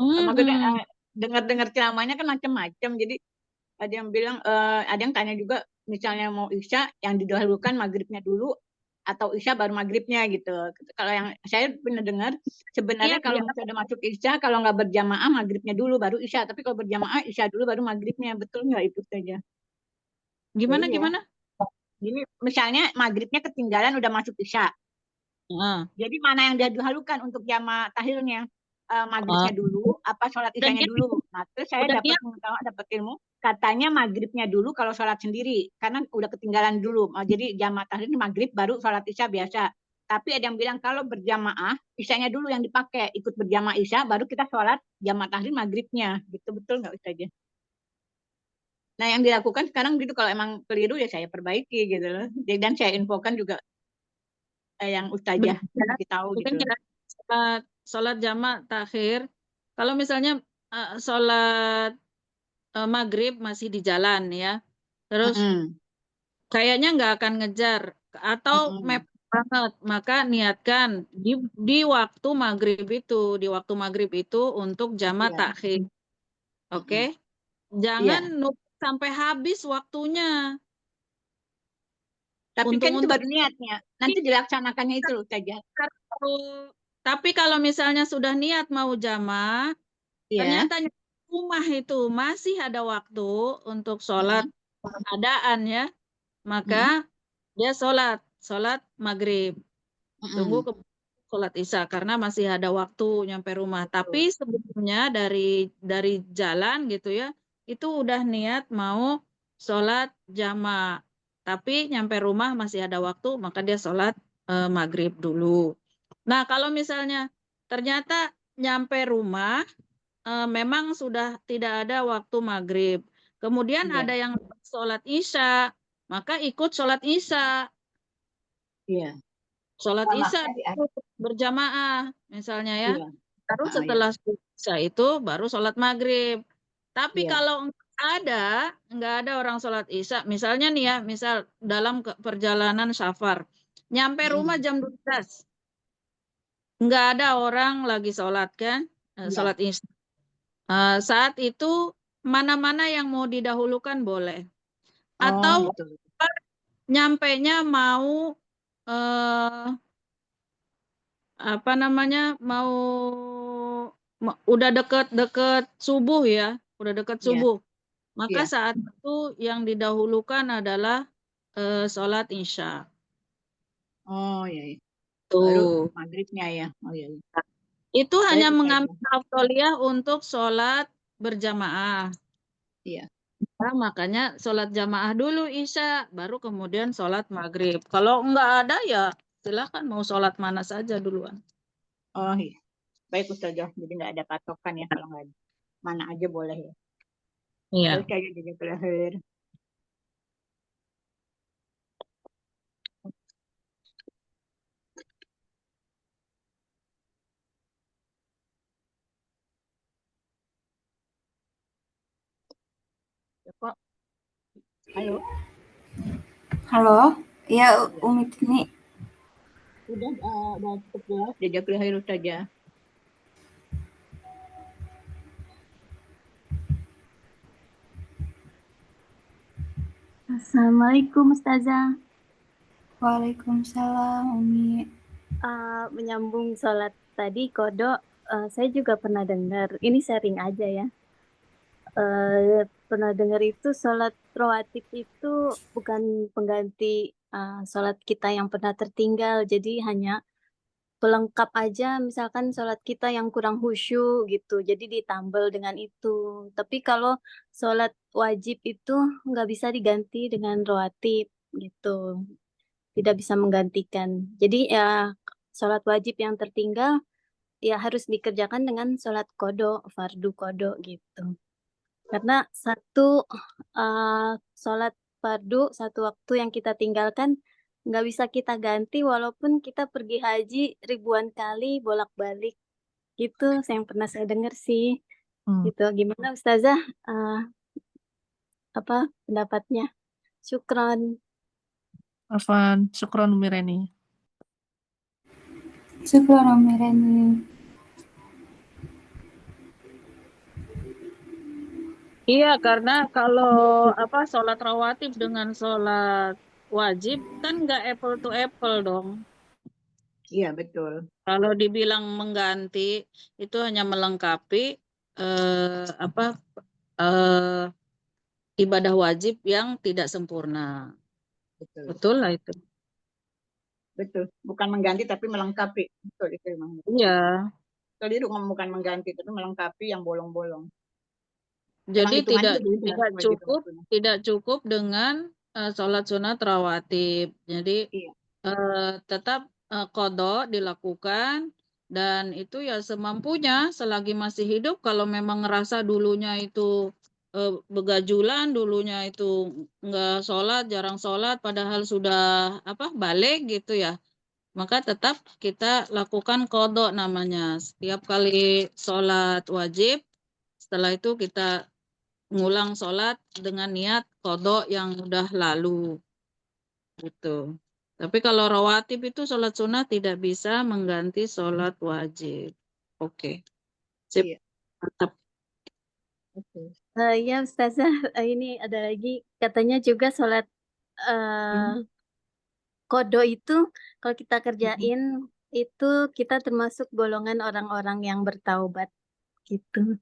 Maksudnya mm-mm. dengar-dengar ceramahnya kan macam-macam. Jadi ada yang bilang, ada yang tanya juga, misalnya mau isya yang didahulukan maghribnya dulu atau isya baru maghribnya gitu. Kalau yang saya pernah dengar, Iya, sebenarnya kalau iya. misalnya udah masuk isya, kalau nggak berjamaah maghribnya dulu baru isya. Tapi kalau berjamaah isya dulu baru maghribnya. Betul nggak itu saja? Gimana Iya. gimana? Jadi misalnya maghribnya ketinggalan udah masuk isya. Nah, Jadi mana yang didahulukan untuk jamaah tahlilnya? ah, Maghribnya dulu, apa sholat udah isyanya niat, dulu? Nah, terus saya udah dapat niat. pengetahuan, dapat ilmu, katanya maghribnya dulu kalau sholat sendiri, karena udah ketinggalan dulu. Jadi jamaah tahlil maghrib baru sholat isya biasa. Tapi ada yang bilang kalau berjamaah, isyanya dulu yang dipakai, ikut berjamaah isya, baru kita sholat jamaah tahlil maghribnya. Gitu betul nggak Ustazah? Nah, yang dilakukan sekarang gitu, kalau emang keliru ya saya perbaiki gitu loh. Dan saya infokan juga yang Ustazah Benar. kasih tahu Mungkin gitu loh. kita sholat jamak takhir. Kalau misalnya sholat maghrib masih di jalan ya, terus Mm-mm. kayaknya nggak akan ngejar atau Mm-mm. mepet banget, maka niatkan di waktu maghrib itu untuk jamak Iya. takhir. Oke, Mm-mm. jangan Iya. nunggu sampai habis waktunya. Tapi kan itu Untung-untung. baru niatnya. Nanti dilaksanakannya itu loh saja. Tapi kalau misalnya sudah niat mau jamak, Iya. ternyata rumah itu masih ada waktu untuk sholat keadaan ya, maka dia sholat maghrib, tunggu ke sholat isya karena masih ada waktu nyampe rumah. Tapi sebelumnya dari jalan gitu ya, itu udah niat mau sholat jamak, tapi nyampe rumah masih ada waktu, maka dia sholat maghrib dulu. Nah, kalau misalnya ternyata nyampe rumah memang sudah tidak ada waktu maghrib. Kemudian Iya. ada yang sholat isya, maka ikut sholat isya. Iya. Sholat Sama isya sekali. berjamaah misalnya ya. Iya. Baru Iya. setelah isya itu baru sholat maghrib. Tapi Iya. kalau nggak ada orang sholat isya, misalnya nih ya, misal dalam perjalanan safar, nyampe rumah jam 12, nggak ada orang lagi sholat kan, Iya. sholat isya. Saat itu mana-mana yang mau didahulukan boleh. Oh, Atau gitu. nyampenya mau apa namanya udah deket subuh ya, udah deket Iya. subuh. Maka Iya. saat itu yang didahulukan adalah sholat isya. Oh, iya. Iya. Baru Tuh. maghribnya ya. Oh, iya. Itu Baik, hanya Ustazah. mengambil afdholiyah untuk sholat berjamaah. Iya. Nah, makanya sholat jamaah dulu isya, baru kemudian sholat maghrib. Kalau nggak ada ya silakan mau sholat mana saja duluan. Oh, iya. Baik Ustazah. Jadi nggak ada patokan ya kalau nggak ada. Mana aja boleh ya. Iya. Baik saja jadi terakhir. Ya, kok. Halo. Halo, ya Umi Tini. Udah cukup jelas. Jajak terakhir saja. Assalamualaikum Ustazah. Waalaikumsalam Umi. Menyambung sholat tadi kodok, saya juga pernah dengar. Ini sharing aja ya. Pernah dengar itu sholat rawatib itu bukan pengganti sholat kita yang pernah tertinggal. Jadi hanya pelengkap aja. Misalkan sholat kita yang kurang khusyuk gitu. Jadi ditambal dengan itu. Tapi kalau sholat wajib itu nggak bisa diganti dengan rawatib gitu. Tidak bisa menggantikan. Jadi ya sholat wajib yang tertinggal ya harus dikerjakan dengan sholat kodok, fardu kodok gitu. Karena satu sholat fardu, satu waktu yang kita tinggalkan nggak bisa kita ganti walaupun kita pergi haji ribuan kali bolak-balik gitu yang pernah saya dengar sih. Gitu. Gimana Ustazah apa pendapatnya? Syukron. Afwan, syukron Umi Reni. Syukron Umi Reni. Iya, karena kalau sholat rawatib dengan sholat wajib kan nggak apple to apple dong. Iya, betul. Kalau dibilang mengganti itu hanya melengkapi ibadah wajib yang tidak sempurna. Betul. Betul lah itu. Betul. Bukan mengganti tapi melengkapi. Betul itu memang. Iya. Tadi itu bukan mengganti tapi melengkapi yang bolong-bolong. Jadi tidak cukup dengan sholat sunat rawatib. Jadi tetap qadha dilakukan dan itu ya semampunya selagi masih hidup. Kalau memang ngerasa dulunya itu begajulan, dulunya itu nggak sholat, jarang sholat, padahal sudah balik gitu ya, maka tetap kita lakukan qadha namanya. Setiap kali sholat wajib, setelah itu kita ngulang sholat dengan niat qadha yang udah lalu gitu. Tapi kalau rawatib itu sholat sunnah tidak bisa mengganti sholat wajib. Oke. Sip. Iya. Mantap. Ya Ustazah, ini ada lagi katanya juga sholat qadha itu kalau kita kerjain itu kita termasuk golongan orang-orang yang bertaubat gitu.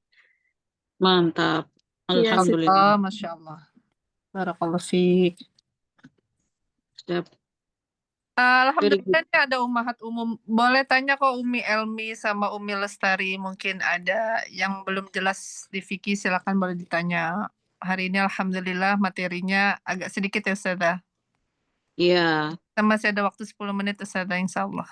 Mantap. Alhamdulillah, Masya Allah. Barakallahu fiik. Alhamdulillah ini ada ummahat umum. Boleh tanya kok Umi Elmi sama Umi Lestari. Mungkin ada yang belum jelas di fikih, silakan boleh ditanya. Hari ini Alhamdulillah materinya agak sedikit ya Ustazah. Iya. Kita masih ada waktu 10 menit Ustazah insya Allah.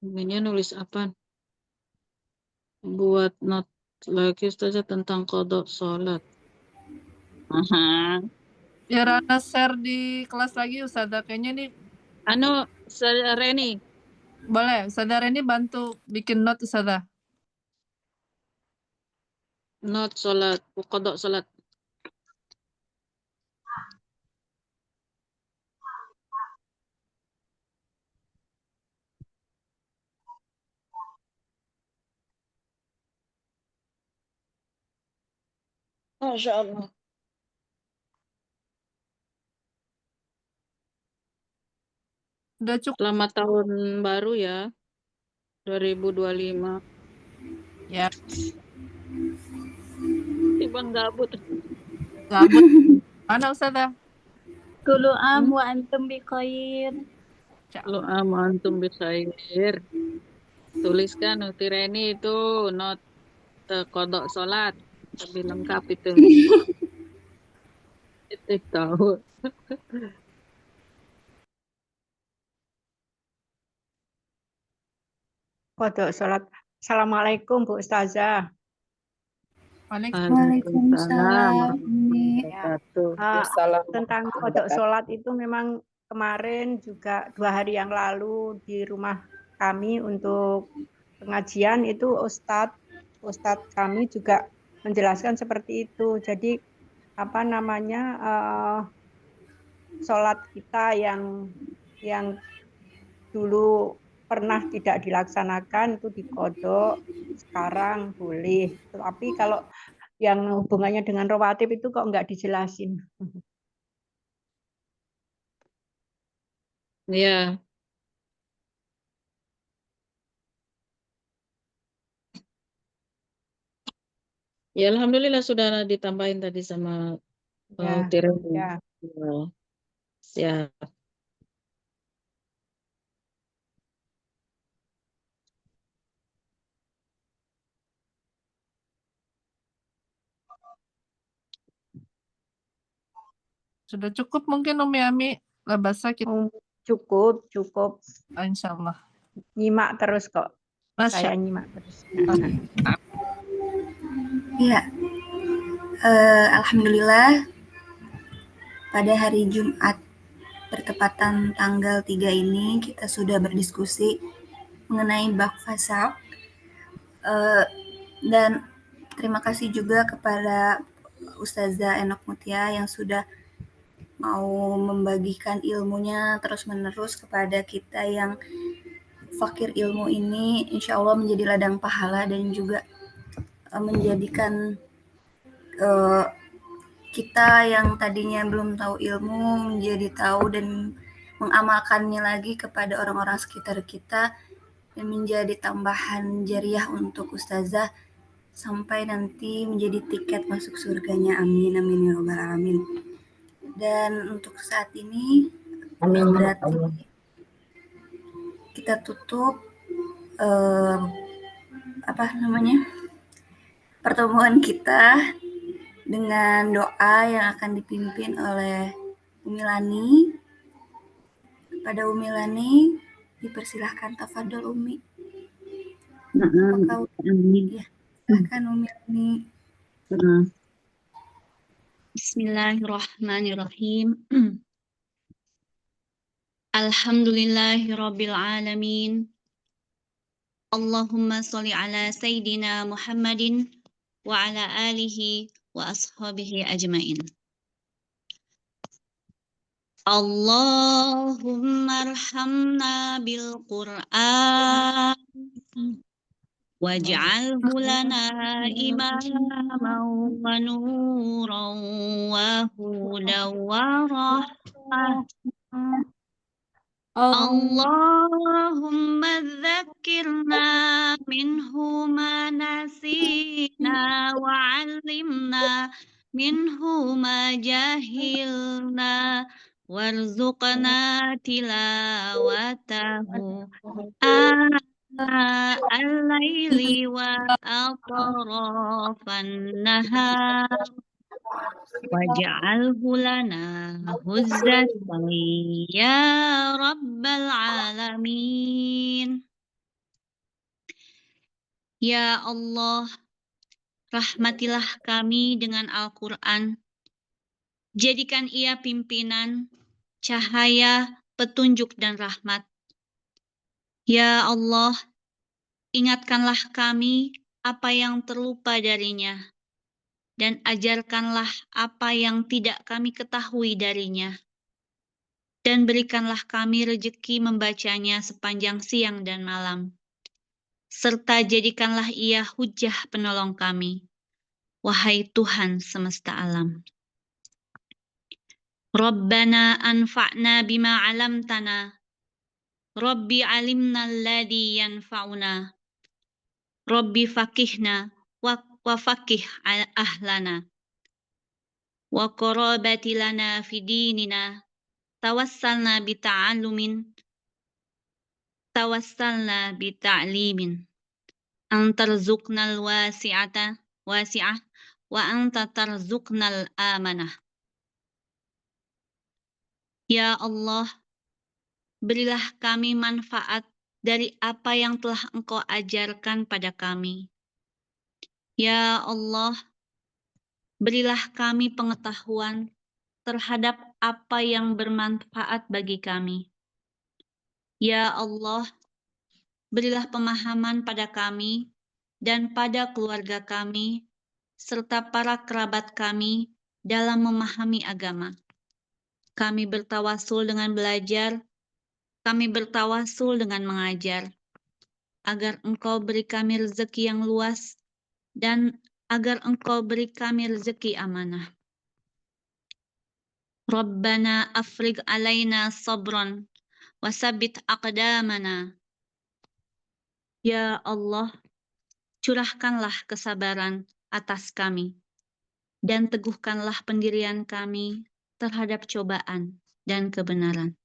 Ini nulis apa? Buat not lagi saja tentang qadha sholat. Ya Rana share di kelas lagi Ustazah. Kayaknya nih. Reni. Boleh, Ustazah Reni bantu bikin note Ustazah. Not sholat, qadha sholat. Masya Allah. Udah cukup. Selamat tahun baru ya. 2025. Ya. Bang gabut. Gabut. Mana Ustazah? Kullu am wa antum bi khair. Kullu am wa antum bi khair. Tuliskan Uti Reni itu not qadha sholat. Lebih lengkap itu. Itu tahu. Qadha sholat. Assalamualaikum Bu Ustazah. Waalaikumsalam. Tentang qadha sholat itu memang kemarin juga 2 hari yang lalu di rumah kami untuk pengajian itu Ustadz kami juga menjelaskan seperti itu. Jadi sholat kita yang dulu pernah tidak dilaksanakan itu diqadha, sekarang boleh. Tapi kalau yang hubungannya dengan rawatib itu kok nggak dijelasin. Iya. Ya alhamdulillah sudah ditambahin tadi sama Uti Reni. Ya. Siap. Sudah cukup mungkin Umi Ami bahasa kita. Cukup. Insya Allah. Nyimak terus kok. Saya nyimak terus. Ya. Alhamdulillah pada hari Jumat bertepatan tanggal 3 ini kita sudah berdiskusi mengenai bab fasak, dan terima kasih juga kepada Ustazah Enok Mutia yang sudah mau membagikan ilmunya terus-menerus kepada kita yang fakir ilmu ini, insya Allah menjadi ladang pahala dan juga menjadikan kita yang tadinya belum tahu ilmu menjadi tahu dan mengamalkannya lagi kepada orang-orang sekitar kita dan menjadi tambahan jariah untuk ustazah sampai nanti menjadi tiket masuk surganya. Amin amin ya robbal alamin. Dan untuk saat ini berarti kita tutup pertemuan kita dengan doa yang akan dipimpin oleh Umi Lani. Pada Umi Lani dipersilahkan, tafadhol Umi. Ya, silakan Umi Lani. Bismillahirrahmanirrahim. Alhamdulillahirabbil alamin. Allahumma sholli ala sayyidina Muhammadin wa ala alihi wa ashabihi ajmain. Allahumma arhamna bil Qur'an waj'alhu lana imaman wa nuran wa hudan wa rahmah. Allahumma dzakirna minhu ma nasina wa 'allimna minhu ma jahilna warzuqna tilawatahu al-laili wa atrafan nahar waj'alhu lana huzzatan ya rabbal alamin. Ya Allah, rahmatilah kami dengan Al-Quran. Jadikan ia pimpinan, cahaya, petunjuk dan rahmat. Ya Allah, ingatkanlah kami apa yang terlupa darinya, dan ajarkanlah apa yang tidak kami ketahui darinya. Dan berikanlah kami rejeki membacanya sepanjang siang dan malam. Serta jadikanlah ia hujah penolong kami. Wahai Tuhan semesta alam. Rabbana anfa'na bima 'allamtana. Rabbi 'alimna alladhi yanfa'una. Rabbi faqihna wa faqih ahlana. Wa qarabati lana fi dinina. Tawassalna bita'limin. Antarzuqnal wasi'ah wa anta tarzuqnal amanah. Ya Allah, berilah kami manfaat dari apa yang telah Engkau ajarkan pada kami. Ya Allah, berilah kami pengetahuan terhadap apa yang bermanfaat bagi kami. Ya Allah, berilah pemahaman pada kami dan pada keluarga kami, serta para kerabat kami dalam memahami agama. Kami bertawasul dengan belajar, kami bertawasul dengan mengajar, agar Engkau beri kami rezeki yang luas, dan agar Engkau beri kami rezeki amanah. Rabbana afrigh alaina sabran, wasabbit aqdamana. Ya Allah, curahkanlah kesabaran atas kami, dan teguhkanlah pendirian kami terhadap cobaan dan kebenaran.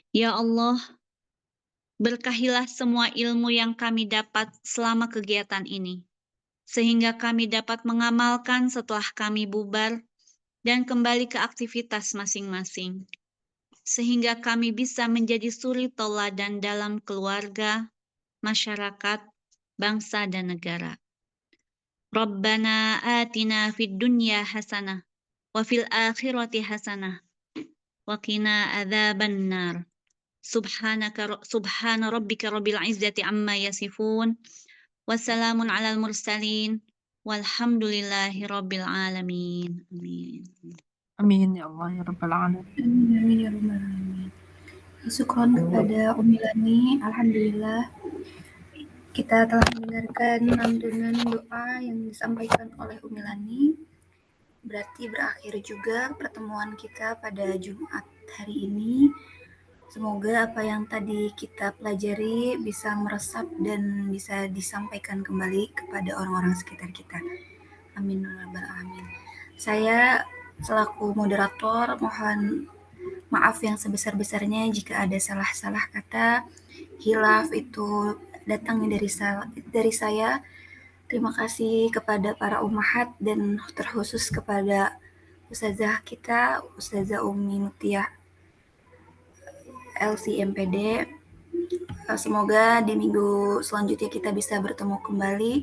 Ya Allah, berkahilah semua ilmu yang kami dapat selama kegiatan ini, sehingga kami dapat mengamalkan setelah kami bubar dan kembali ke aktivitas masing-masing, sehingga kami bisa menjadi suri tauladan dalam keluarga, masyarakat, bangsa, dan negara. Rabbana atina fid dunya hasanah wa fil akhirati hasanah wa qina adzabannar. Subhana rabbika rabbil izzati amma yasifun. Wassalamun alal mursalin. Walhamdulillahi rabbil alamin. Amin. Amin ya Allah ya Rabbal Alamin. Amin ya Rabbal Alamin. Syukron kepada Umi Lani. Alhamdulillah kita telah mendengarkan lantunan doa yang disampaikan oleh Umi Lani. Berarti berakhir juga pertemuan kita pada Jumat hari ini. Semoga apa yang tadi kita pelajari bisa meresap dan bisa disampaikan kembali kepada orang-orang sekitar kita. Amin ya Rabbal Alamin. Saya selaku moderator mohon maaf yang sebesar-besarnya jika ada salah-salah kata, hilaf itu datangnya dari saya. Terima kasih kepada para ummahat dan terkhusus kepada Ustazah kita, Ustazah Umi Mutiah LCMPD. Semoga di minggu selanjutnya kita bisa bertemu kembali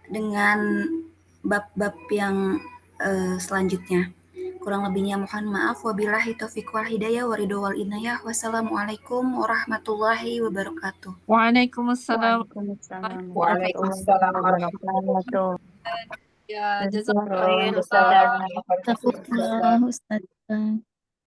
dengan bab-bab yang selanjutnya. Kurang lebihnya mohon maaf. Wabillahi taufiq wal hidayah wa ridho wal inayah. Wassalamualaikum warahmatullahi wabarakatuh. Waalaikumsalam. Waalaikumsalam warahmatullahi wabarakatuh. Ya, jazakallah. Jazakallah. Astagfirullah, Ustazah.